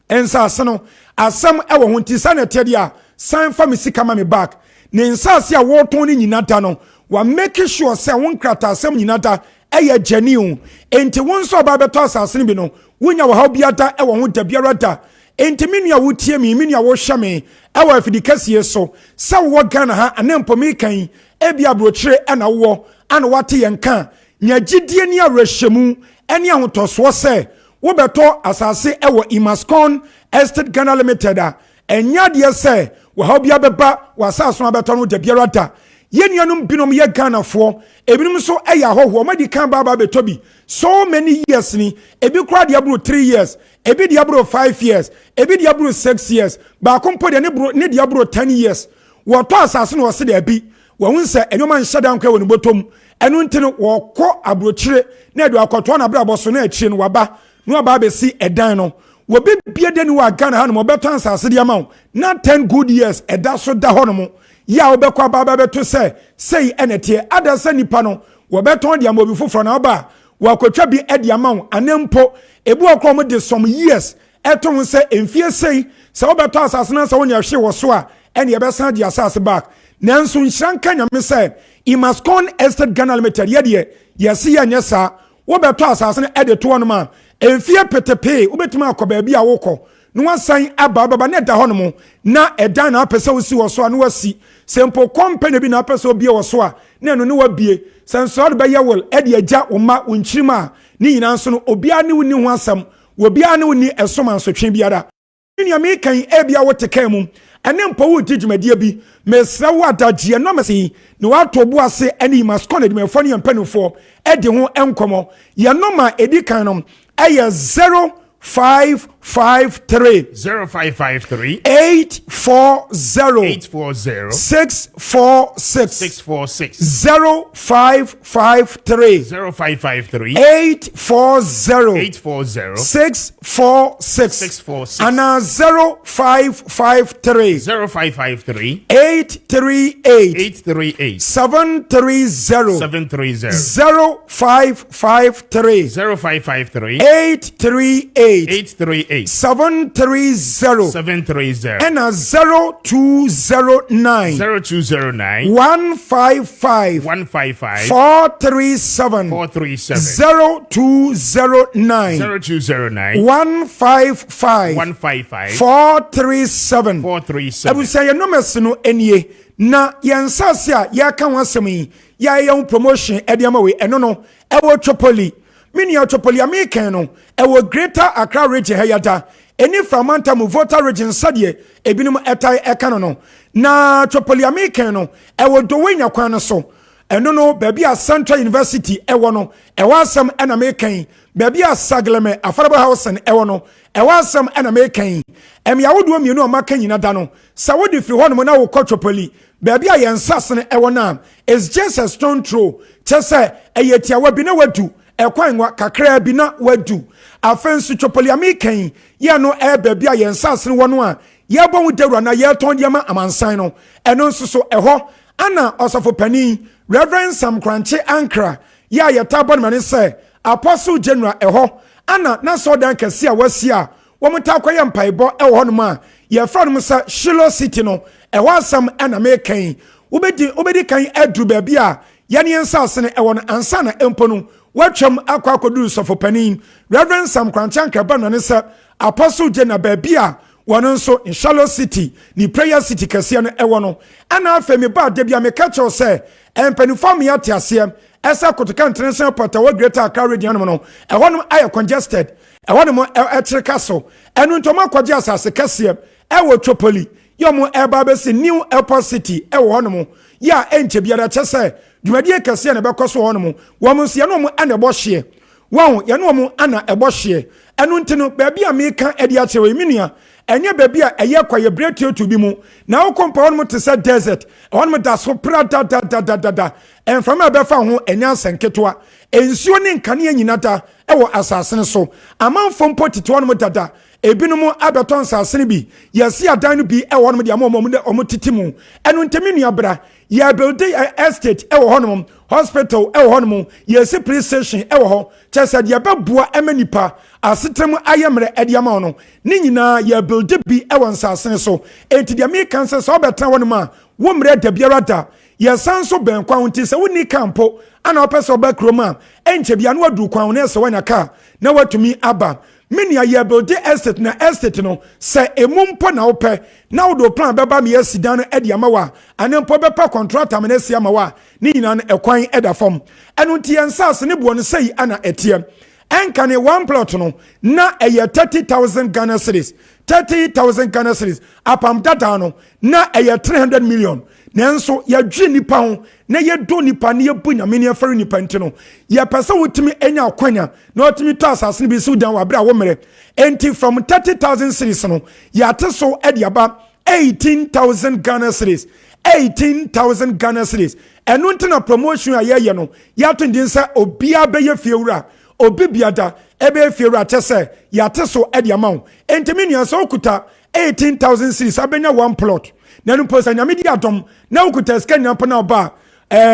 ensase no asam ewo ho ntisa na tede a san fa me sika ma me back ne ensase a woton ni nyina da no wa make sure say won krata asam nyina da eye genuine enti won so ba beto asase ni bi no wonya wa ha biata ewo ho da biara da enti menu a wotie mi wo hwa me ewo afidi kase so sa wo Ghana ha anempo mi kan ebi abrochire na wo ana wate yenka nya gidie ni awrehemu ene ahotoso se wo beto asase ewo Imascon Estate Ghana Limited a enya de se wo ha bia beba wasaso abeto no da biara da yenuanum binom ye Ghana fo ebinum so eya hoho madi kan baba betobi so many years ni ebi kura de abro 3 years ebi de abro 5 years ebi de abro 6 years ba kompo de ne de abro 10 years wo to asase no se de bi wo hu se enoma nhada nkwa woni botom enu ntino wo kọ abrochire na edu akoto na bra boso na achire no waba no aba be si edan no wo be bie de ni wa Ghana ha no mo beto asase de ama na 10 good years eda so da ho no mo ya obekwa baba beto sei enete adasa nipa no wo beton dia mobi foforo na oba wo akotwa bi edi ama anempo ebu okrom de some years eton se enfie sei se obeto asase na se wonya hwe wo so a ene ye besan dia asase back nanso nhranka nyame se Imascon Estate Ghana Limited ye yesi ya nyesa wo beto asase na ede to no ma enfie petepe obetuma akoba bi a wokọ no wasan aba na da hono na edan na apese wo si wo so a no wasi sempo company bi na apese obi wo so a na no ne wabie senso be ye will e de agya oma wonchirima ni nyina nso no obi a ne woni ho asam obi a ne woni esoma nsotwe biara ni ya me kan e bia wo tekan mu ene mpo wo tijumade bi mesra wo adagye no mesi ne wato bo ase ene Imascon de mefo ne mpanufo e de ho enkomo ye no ma edi kan no eye 0553 0553 840 646 0553 840 646 ana 0553 838 730 0553 838 730 and a 0209 155 437 0209 155 437 Abu say no mesno enie na yansase a ya kan wasemi ya yan promotion ediama we eno no ewo chopoli mini Otopoli American no ewo Greater Accra region hayata eni famanta mu voter region sadie ebinum etai ekano no na Otopoli American no ewo dowenya kwan no so eno no baby a Central University ewo no ewo asam na American baby a Sagleme Affordable Housing ewo no ewo asam na American yawodo mienu amaka nyina da no sa wodi firi ho no na wo Otopoli baby a yensase no ewo na is just a stone throw chese eyetia wa bi na wadu ekwanwa kakra bi na wadu afensu Otopoli American ya no baby a yensase no wono a ye bon dawura na ye ton de ma amansan no eno nso so eho ana osofo pani Reverend Sam Kranche Ankra ya yetabon mane se Apostle General eho ana na so dan kase a wasi a wo mutakoye mpaibo eho no ma ye fra no sa Shiloh City no eho asam ana mekan ubedi kan adru baby a ye ne ensase ne eho no ansa na empo no watwam akwakodu sofo pani Reverend Sam Kranche Ankra ban mane se Apostle General baby a wono nso in Shiloh City ni prayer city kase no ewo no ana afemi ba de bia me ka cho se empanifo me ate ase esa kotoka international port wa greater Accra region no ɛhɔ no ayɛ congested ɛhɔ no ɛkyere kaso ɛno ntoma kwagye asase kɛseɛ ɛwɔ Tripoli yɛmo ɛba bɛsi new airport city ɛwɔ hɔ no mo ya ɛnkyɛ biara kyɛ sɛ dwumadie kɛseɛ na bɛkɔ so hɔ no mo wɔn nso yɛn no mo ana ɛbɔ hyeɛ wɔn yɛn no mo ana ɛbɔ hyeɛ ɛno nti no baabi a meka ɛde akyerɛ wɔ minua ɛnyɛ baabi a ɛyɛ kwaye breatio to bi mu na wokɔ mpa hɔ no mo te sɛ desert ɛhɔ no mo da so pra da ɛmframa bɛfa ho ɛnya nsɛnketewa nsuo ne nkanea nyina da ɛwɔ asase no so amanfo mpo tete hɔ no mo dada ebinom abɛtɔ nsase no bi yɛsi adan no bi ɛwɔ hɔ no mo de ama ɔmo tete mu ɛno ntɛmi nua bra yɛ build estate ɛwɔ hɔ no mo hospital ɛwɔ hɔ no mo yɛsi police station ɛwɔ hɔ kyɛ sɛ deɛ bɛboa ɛma nipa asetem ayɛ mmerɛ ɛde ama hɔ no ne nyinaa yɛ build bi ɛwɔ nsase no so enti deɛ meka nsɛ sɛ ɔbɛtena hɔ no ma wo mmerɛ da biara da yɛsan so bɛn kwan nti sɛ wonni kampo ana wopɛ sɛ ɔbɛ kurom a ɛnkyɛ bia no wadu kwan na ɛsɛ wanya kaa na watumi aba menia yɛ build estate na estate no sɛ emu mpo na wopɛ na wode plan bɛba me yɛsi dan no ɛde ama wa ane mpo bɛpa contractor me na si ama wa ne nyinaa no ɛkwan ɛda fam ɛno nti yɛnsase ne boɔ no sɛyi ana ɛteɛ ɛnka ne one plot no na ɛyɛ 30,000 Ghana cedis 30,000 Ghana cedis apam dada no na ɛyɛ 300 million nanso yɛdwe nipa ho na yɛdo nipa ne yɛbu nyame ne yɛfɛre nipa nti no yɛpɛ sɛ wotumi anya akwanya na wotumi tɔ asase no bi si dan wɔ abere a wɔmmerɛ enti from 30,000 cedis no yɛate so ɛde aba 18,000 Ghana cedis 18,000 Ghana cedis ɛno nti na promotion a yɛyɛ no yɛato ndin sɛ obiara bɛyɛ fiewura obi biada ebe fiewura kyɛ sɛ yɛate so ɛde ama wo enti me nua sɛ wokuta 18,000 cedis abɛnya one plot na no posa nyame di adom na wokuta sika nyampo na oba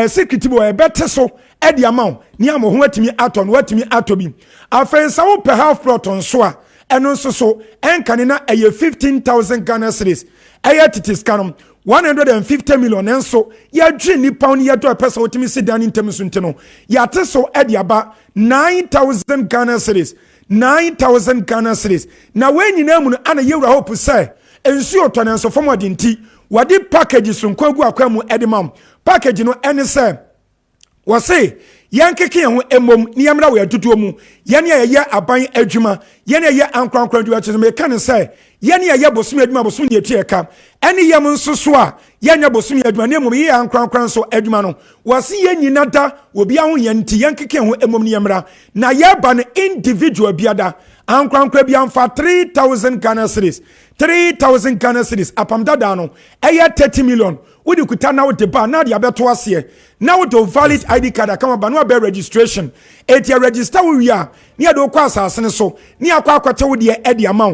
security boy bɛte so ɛde ama wo ne amo ho atimi atɔ no watimi atɔ bi afɛn sa wo per half plot nso a ɛno nso so ɛnka na ɛyɛ 15,000 Ghana cedis ɛyɛ tete sika no 150 million nso yɛdwe nipa no yɛdɔ ɛpɛ sɛ wotimi si dan ntem so nti no yɛate so ɛde aba 9,000 Ghana cedis 9,000 Ghana cedis na wɔn nyinaa mu no ana yɛwura hope sɛ nsuo tɔ ne nso fam ɔde nti wɔde package sonko agu akwa mu ɛde ma package no ɛne sɛ wɔse yɛnkeke yɛn ho emom ne yɛmra wɔ yɛtutuo mu yɛne yɛyɛ aban adwuma yɛne yɛyɛ ankorankora adwuma kyerɛ meka ne sɛ yɛne yɛyɛ bosom adwuma bosom ne yɛtu ɛka ɛne yɛm nso so a yɛnyɛ bosom adwuma ne mmom yɛyɛ ankorankora nso adwuma no wɔse yɛn nyina da obi aho yɛn nti yɛnkeke yɛn ho emom ne yɛmra na yɛba no individual biada ankorankora bi amfa 3,000 Ghana cedis 3,000 Ghana cedis apam dada no ɛyɛ 30 million wodi kuta na wode ba na de abeto aseɛ na wode valid ID card akama ba no abɛ registration eti register wo wia ne ade okɔ asase ne so ne akɔ akɔte wo de ɛde ama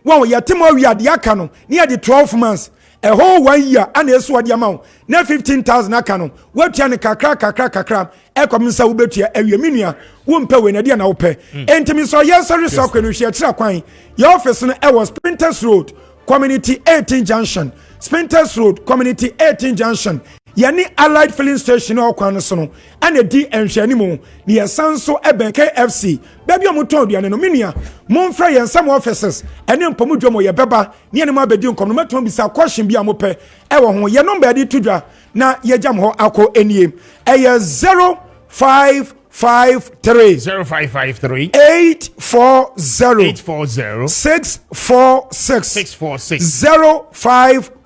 wo yɛtem wo wia de aka no ne ade 12 months a whole 1 year ana esu ade ama wo na 15,000 aka no watua ne kakra ɛkɔm nsa wo betua awie minua wo mpɛ we na de na wo pɛ entimi so yɛ sɔre sɔ kɔ no hwɛ kyerɛ kwan your office no ɛwɔ Sprinters Road Community 18 Junction Sprinters Road Community 18 Junction yani Allied Filling Station o kwan so no ana di enhwani mu ne yɛsan so ɛbɛn KFC baabi a motɔn aduane no menua momfrɛ yɛn some offices ɛne mpɔmu dwom yɛ bɛba ne ne ma bɛdi nkɔm no matɔn bisa question bi a mopɛ ɛwɔ ho yɛ number de to dwa na yɛgyam hɔ akɔ enie ɛyɛ 0553 0553 840 646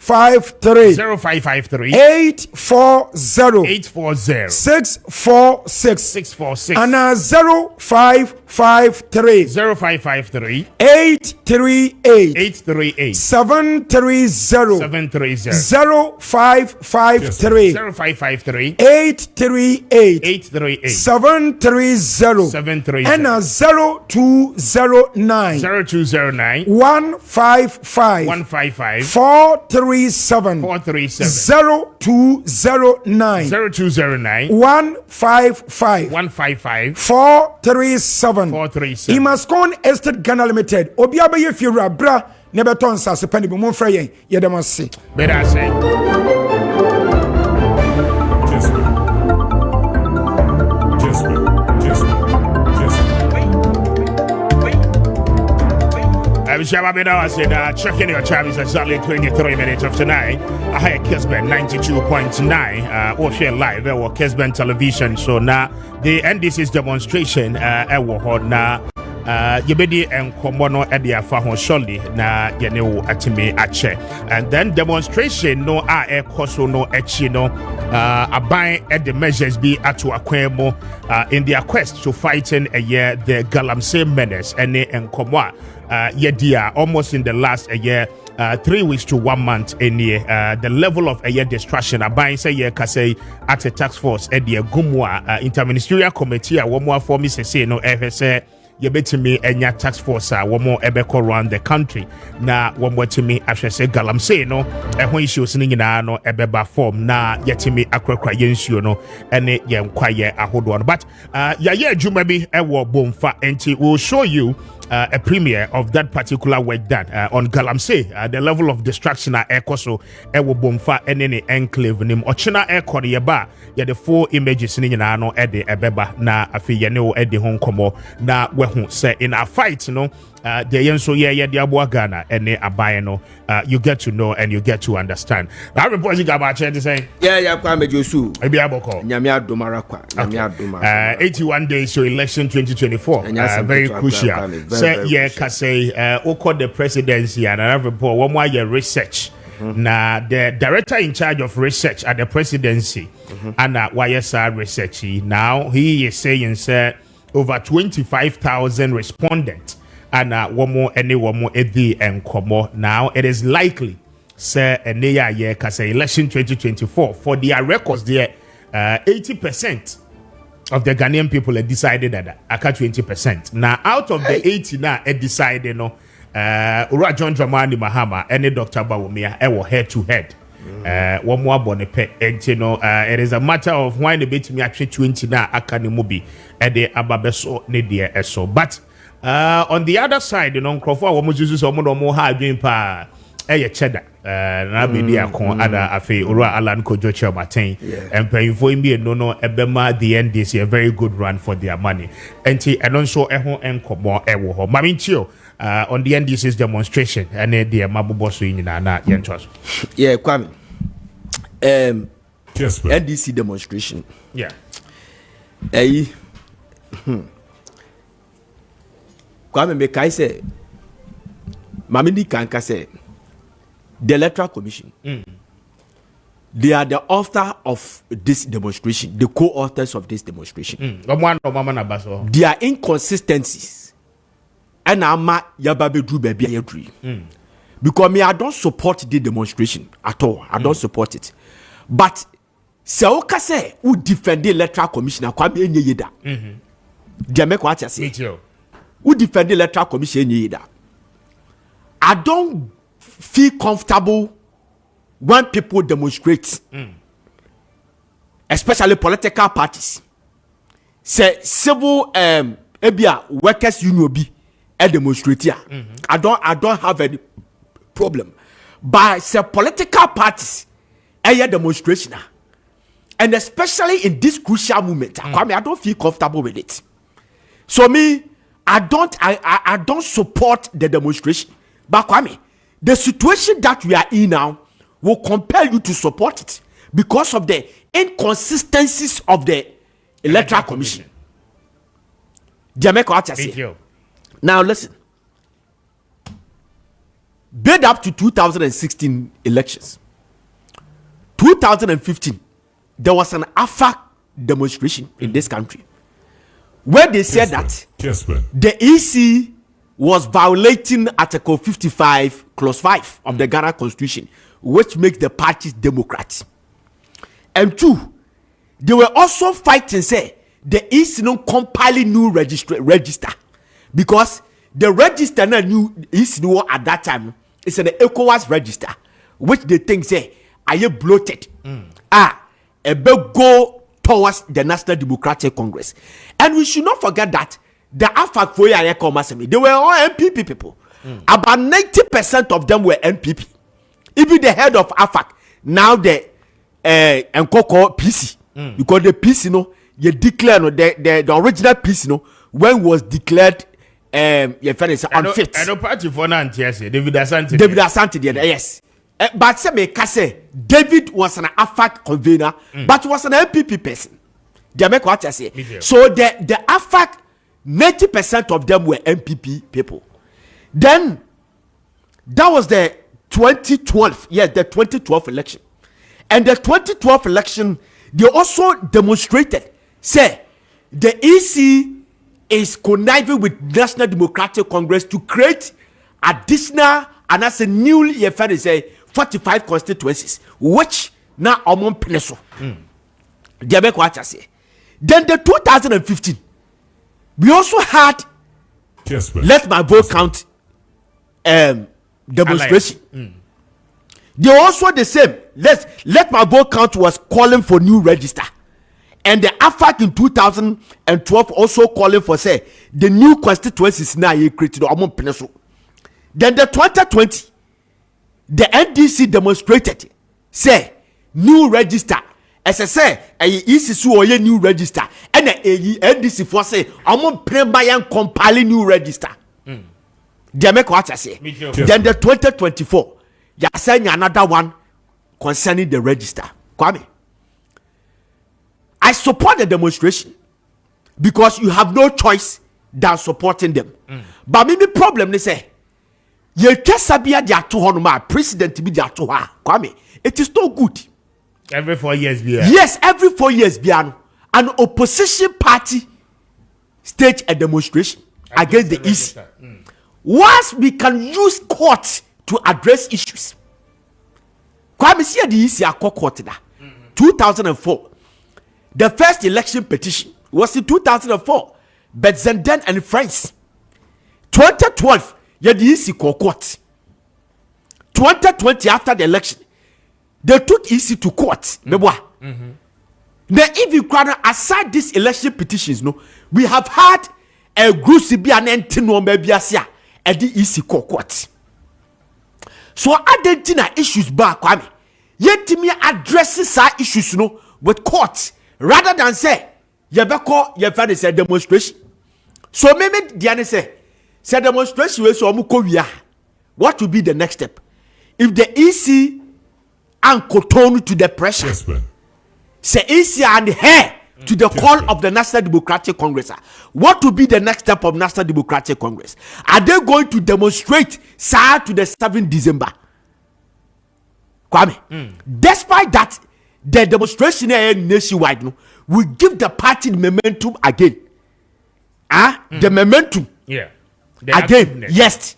0553 840 646 and 0553 838 730 0553 838 730 and 0209 155 437 0209 155 437 Imascon Estate Ghana Limited Obiaba ye fiura bra ne beton sase pani bi mon frɛ yɛn yɛdam ase better say I said, checking your time is exactly 23 minutes of tonight. I had Kessben 92.9 or share live or Kessben television. So now the end this is demonstration now. Yebedi and Komono at the Afahon Sholi na Yaneo Atime Ache. And then demonstration no a koso no echino abide at the measures be atu akwemo in their quest to fighting a year the Galamsey menace and Komwa yedia almost in the last a year 3 weeks to 1 month in the level of a year destruction abide say ye kase at a task force at the Gumwa interministerial committee a womo for me say no FSA yebetimi enya tax force a womo ebeko around the country na womo timi ahwese galamsey no ehon issues ni nyina no ebeba form na yetimi akrakra yensuo no ene yenkwaye ahodo no but ye adwuma bi ewo bomfa enti we'll show you a premiere of that particular work done on Galamsey, the level of destruction at Ekoso, Ewo Bomfa, and enclave nim Ochina Eko Yeba, ya the 4 images in Yano Ede Ebeba, na Afi Yano Ede Hong Komo, na Wehun say in a fight, you know. The Yenso ye Diabwa Ghana and Abayano, you get to know and you get to understand. I report you about to say, yeah, Kwame Josu, Ebiaboko, Nyamia Dumarakwa, Nyamia Dumara, 81 days to election 2024, very crucial. Say, yeah, Kase, Oko the presidency, and I report one more year research. Now, the director in charge of research at the presidency, and YSR research, now he is saying, sir, over 25,000 respondents. And one more edi and komo. Now it is likely, say neya ye kase election 2024 for their records there, 80% of the Ghanaian people have decided that aka 20%. Now out of the 80 now it decided no Ura John Dramani Mahama any Dr. Bawumia ewo head to head. One more bonepe and you know it is a matter of why the bit me actually 20 now akani mubi and the ababeso ne dear eso but on the other side, you know, Crawford, what was someone or more hard doing pa a cheddar, na be the account other afe or Alan Kojocha Martin, and paying for him be no Ebema the end this year, very good run for their money. And also a home and more ewo. Maminchio on the end this is demonstration and the Mabu Bosu in na Yentos. Yeah, Kwame. Kessben. NDC demonstration. Yeah. Kwame Mekai say, Mamini Kanka say, the Electoral Commission, they are the author of this demonstration, the co-authors of this demonstration. Their inconsistencies, and Ama Yababe Drew Baby Ayadri. Because me, I don't support the demonstration at all. I don't support it. But Seoka say, who defend the Electoral Commission, Kwame Yeda. Jamaica, what I say. Who defend the Electoral Commission either. I don't feel comfortable when people demonstrate, especially political parties. Say civil workers union be a demonstrate here. I don't have any problem. But say political parties a demonstration, and especially in this crucial moment, I don't feel comfortable with it. So me. I don't support the demonstration. But Kwame, the situation that we are in now will compel you to support it because of the inconsistencies of the Electoral Commission. Now listen. Build up to 2016 elections. 2015, there was an AFA demonstration in this country. Where they said that the EC was violating Article 55, Clause 5 of the Ghana Constitution, which makes the parties Democrats. And 2, they were also fighting, say, the EC no compiling new register because the register na new EC at that time is an ECOWAS register, which they think say, are you bloated? A big go towards the National Democratic Congress. And we should not forget that the AFAC, they were all NPP people. About 90% of them were NPP. Even the head of AFAC, now the Nkoko PC. Because the PC, you declare the original PC, when was declared your friend is unfit. I don't party for Nantias, David Asante. David Asante, yes. But say David was an AFAC convener, but was an MPP person. They make what I say. So the AFAC, 90% of them were MPP people. Then that was the 2012, yes, the 2012 election. And the 2012 election, they also demonstrated, say, the EC is conniving with National Democratic Congress to create additional, and that's a newly, say, 45 constituencies, which now among Peneso. They make what I say. Then the 2015, we also had let my vote count demonstration. They also the same. Let my vote count was calling for new register, and the AFAC in 2012 also calling for say the new constituencies now created among Peneso. Then the 2020, the NDC demonstrated say new register. As I say, is a new register, and the NDC for say among Premayan compiling new register. They make what I say. Then the 2024, you are saying another one concerning the register. Kwame, I support the demonstration because you have no choice than supporting them. But maybe problem they say, you just sabia dia to honor president be dia to her. Kwame, it is no good. Every 4 years, yes, every 4 years, an opposition party stage a demonstration against the EC. Once we can use court to address issues. Kwame, see the EC a court da. 2004. The first election petition was in 2004. But Zenden and friends. 2012, the EC court. 2020, after the election, they took EC to court. Now, if you can aside these election petitions, no, we have had a group CB and Entino maybe asia at the EC court. So identity issues back, Kwame. Yet me addresses our issues, no, with court rather than say yebeko yefane say demonstration. So maybe the say demonstration we so amuko. What will be the next step? If the EC and cotton to the pressure, say easier and hair to the call of the National Democratic Congress. What will be the next step of National Democratic Congress? Are they going to demonstrate prior to the 7th December? Kwame, despite that, the demonstration nationwide will give the party the momentum again. The momentum. Yeah. Again, yes.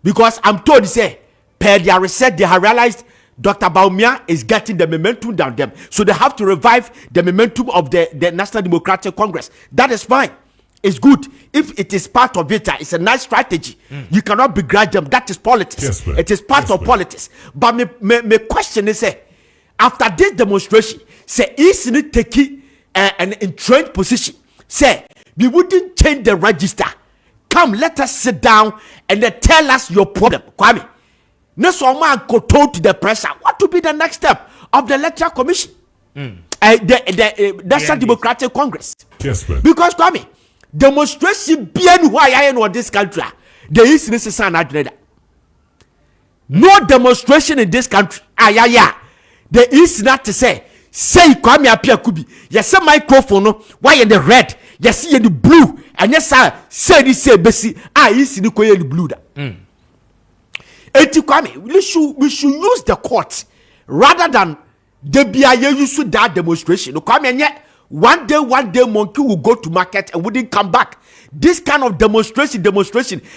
Because I'm told to say, per their research, they have realized Dr. Bawumia is getting the momentum down them. So they have to revive the momentum of the National Democratic Congress. That is fine. It's good. If it is part of it, it's a nice strategy. You cannot begrudge them. That is politics. It is part of politics. But my question is, after this demonstration, say, is it taking an entrenched position? Say, we wouldn't change the register. Come, let us sit down and tell us your problem. Kwame. No man could talk to the pressure. What will be the next step of the electoral commission? The National Democratic Congress. Because Kwame, demonstration bien why I know this country. There is necessary. No demonstration in this country. There is not to say Kwame Appiah Kubi. Yes, a microphone. Why in the red? Yes, in the blue. And yes, sir. Say this. Say basi. Is in the blue. We should use the court rather than the BIA use that demonstration. One day monkey will go to market and wouldn't come back. This kind of demonstration,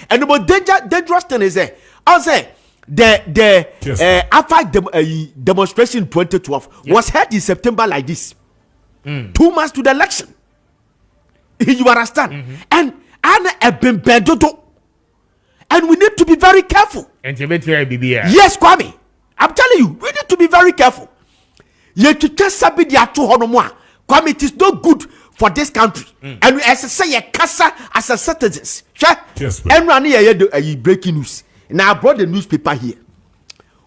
and the most dangerous thing is I'll say after demonstration 2012 was held in September like this, 2 months to the election. You understand? And we need to be very careful. Yes, Kwame. I'm telling you, we need to be very careful. Kwame, it is not good for this country. And as I say, as a citizens. And breaking news. Now I brought the newspaper here.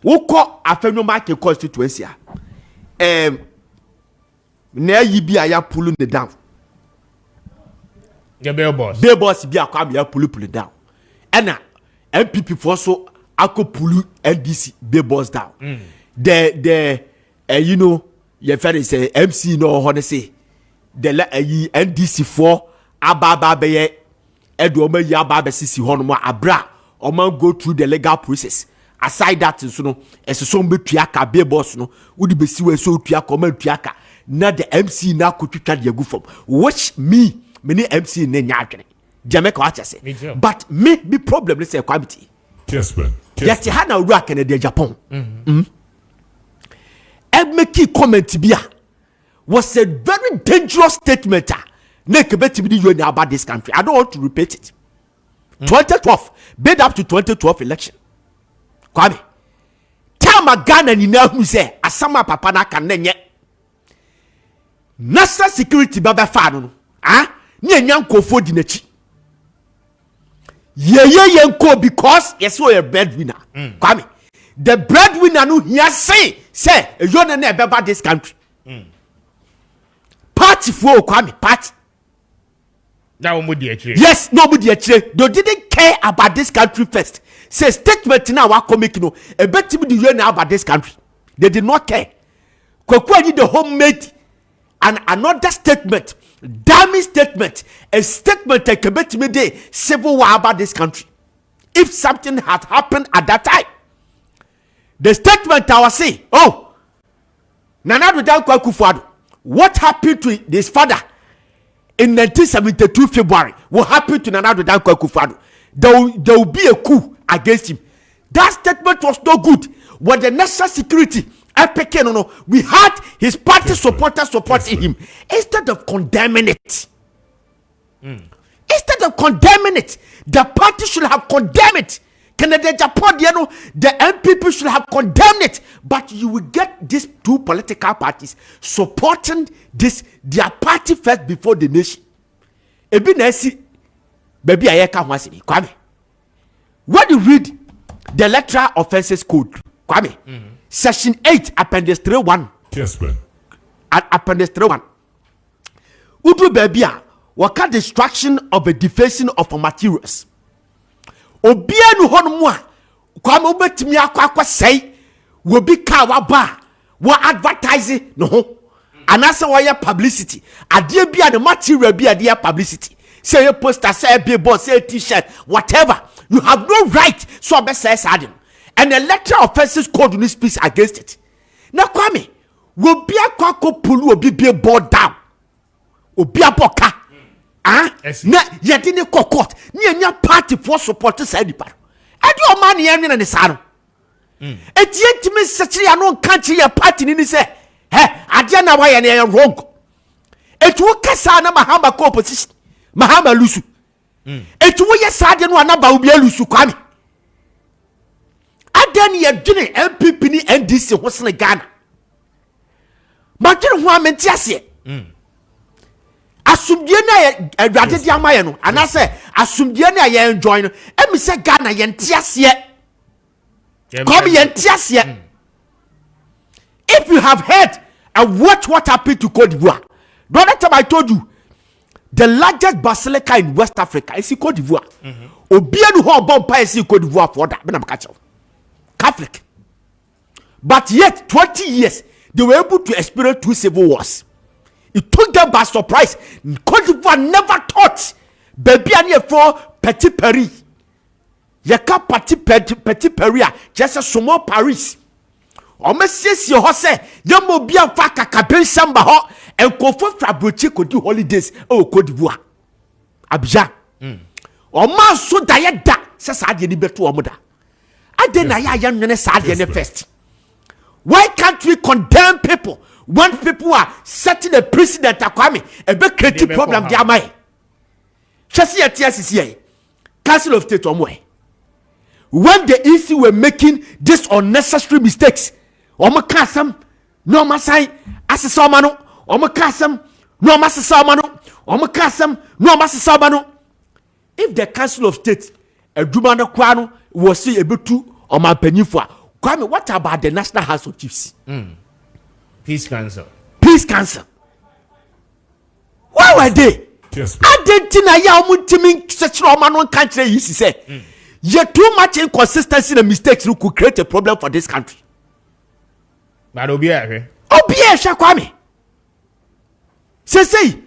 Who call a Maakye constituency? Now you be pulling the down. The billboards. Billboards be a Kwame pull down. And MPP for so ako pull NDC billboards down. The you know, your friend say MC no honey say the NDC for ababa beye edoma yaba sisi hono abra or man go through the legal process. Aside that, so no, as a sombe tuaka billboards no, would be see so tuaka man tuaka. Na the MC na kutuka de go from which me many MC ne nyadwene Jamaica what you say but me be problem is a quality Kessben yet had na rock in the Japan make key comment bia was a very dangerous statement make bet be you about this country. I don't want to repeat it. 2012 bid up to 2012 election Kwame tell my Ghana ni na who say asama papa na kan nenye national security baba fa no nye nyankofo di nachi ye yanko because yes we a breadwinner Kwame the breadwinner no here say you na baba this country party for Kwame party now yes nobody actually they didn't care about this country first say statement now wa comic no e betimi di you na about this country they did not care kwakwa need the homemade and another statement, damning statement, a statement that can be made civil war about this country. If something had happened at that time, the statement I was saying, oh, Nana Dankwa Akufo-Addo, what happened to his father in 1972 February? What happened to Nana Dankwa Akufo-Addo? There will be a coup against him. That statement was no good. When the national security we had his party supporters supporting him instead of condemning it. Instead of condemning it, the party should have condemned it. Canada, Japan, the MPP should have condemned it. But you will get these two political parties supporting their party first before the nation. Ebi na esi, baby ayeka mwasi Kwame. When you read the Electoral Offences Code, Kwame. Section 8, Appendix 3.1. Kessben. Appendix 3.1. Udu babia, waka destruction of a defacing of materials. Obia nu hon mwa, kwa mbetimi akwa say, will be kawa ba, wa advertising no ho. Anasa waya publicity. Adie bia the material bia dia publicity. Say a poster, say a billboard, say a t-shirt, whatever. You have no right, so be say sadin. And the Electoral Offences Code will speak against it. Now, Kwame, will be a kwako pulu will be billboard down. Will be a boka. Na yadini kokot. Ni party for supporters side the part. And your money and the sano. Et yet me such a non country a party in say, Adiana why and wrong. Et will kasana Mahama co-opposition. Mahama Lusu. Et will yes, I didn't want about Lusu Kwame. Then you doing MPP ni NDC what's in Ghana. Imagine who mentiase. Asumdie na adwade di amaye no anase asumdie na ye enjoy no emi se Ghana ye ntiase. Come ye ntiase. If you have heard and watch what happened to Cote d'Ivoire, the other time I told you the largest basilica in West Africa is in Cote d'Ivoire. Obianu ho bompa is in Cote d'Ivoire for that. Catholic. But yet 20 years they were able to experience 2 civil wars. It took them by surprise. Cote d'Ivoire never thought baby ani for Petit Paris. Yaka Petit Paris just a small Paris. Almost your horse yamo bia fa kakaben samba ho and kofo frabuchi could do holidays oh Cote d'Ivoire. Abidjan. Oma so dayeda says I didn't be to omoda. I didn't first. Why can't we condemn people when people are setting a precedent? A big creative problem. Council of State when the EC were making these unnecessary mistakes, Omakasam, no Masai, Assamano, Omakasam, no Massamano, Omakasam, no Massamano. If the Council of State, a Dumano Kwano, was able to or my penifua. Kwame, what about the National House of Chiefs? Peace Council. Peace Council. Where were they? Argentina ya omuntimi sechiro omano country yi say. You too much inconsistency and mistakes could create a problem for this country. But Obiya Kwame. Say,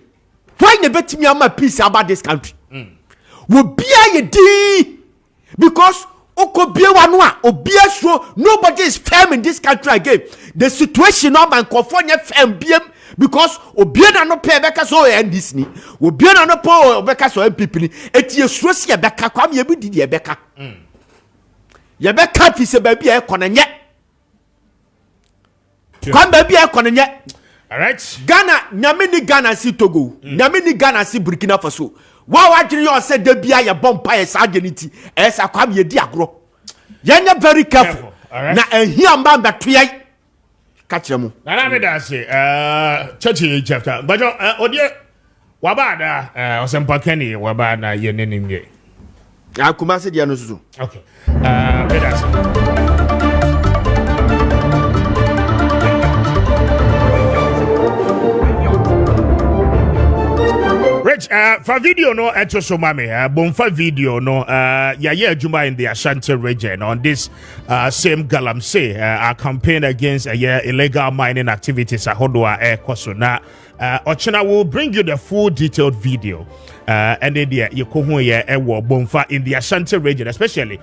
why never tell me my peace about this country? Obiya ye di because Okobiya wanwa Obiya show nobody is firm in this country again. The situation of my California firm BM because Obiya na no pay beka so NDC ni Obiya na no pay beka so MPP ni eti yesuo si beka Kwame ye bi di ye beka. Ye beka fi se ba bi e konenye. Kwame ba bi e konenye. All right. Ghana, nyame ni Ghana si Togo, nyame ni Ghana si Burkina Faso. Wa wajiri yo se de bia ya bompa e sa ageniti. E sa Kwame ye di agro. Ye very careful. Right. Na ehia mba mbatoyai. Ka kire mu. Na me da say church chapter. But odie wabada osempa kani wabada ye nenim ye. Akuma se dia no susu. Okay. Me da say Rich, for video no eto so mame, bonfa video no ya adwuma in the Ashanti region on this same galamsey our campaign against illegal mining activities ahodoa ekoso na Ochina will bring you the full detailed video and then you kohu ye ewo bonfa in the Ashanti region, especially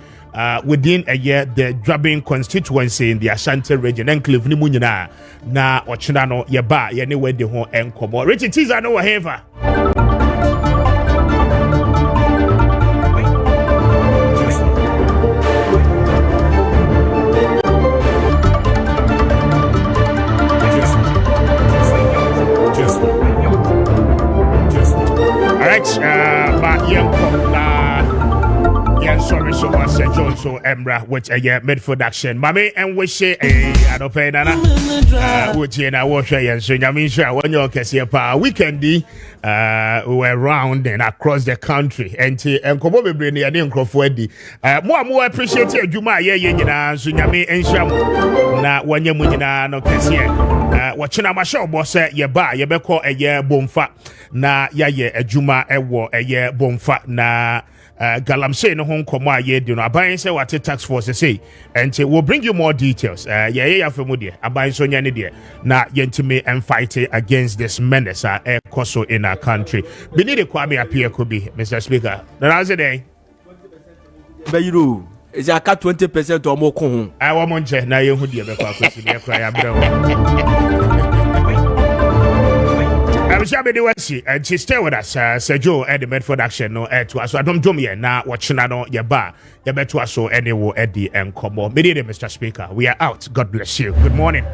within the Drabin constituency in the Ashanti region enclave ni mu nyina na Ochina no ye ba ye ne we de ho enkomo. Rich teaser no whatever. Sorry so much, John so Emra with a midfield action. Mame and wish I don't pay nana. Which in our wash and so Yamisha when you're Kessben weekend we're around and across the country and probably near the Crawfordy. More appreciate you, Juma, so Yami and Sham. Now, when you're Munina no Kessben. Watching our show, boss, ye ba, ye be call a year bomfa. Na a Juma ewo a year bomfa na. Galamsey no hon komo aye di no aban say what tax force say and we'll bring you more details ya femu de aban so nya ne de na yentime and fight against this menace koso in our country. We need Kwame Appiah Kubi, Mr. Speaker. That's the day. Bayiro is a cut 20% or more ko I want monje na ye hu de be kwa kwesi de kra ya brɛ. I'm sure they will see and she stay with us. Sir Joe at the Medford action no to us. So I don't do me now watching no your bar. You bet to us so anyway at the Mr. Speaker. We are out. God bless you. Good morning.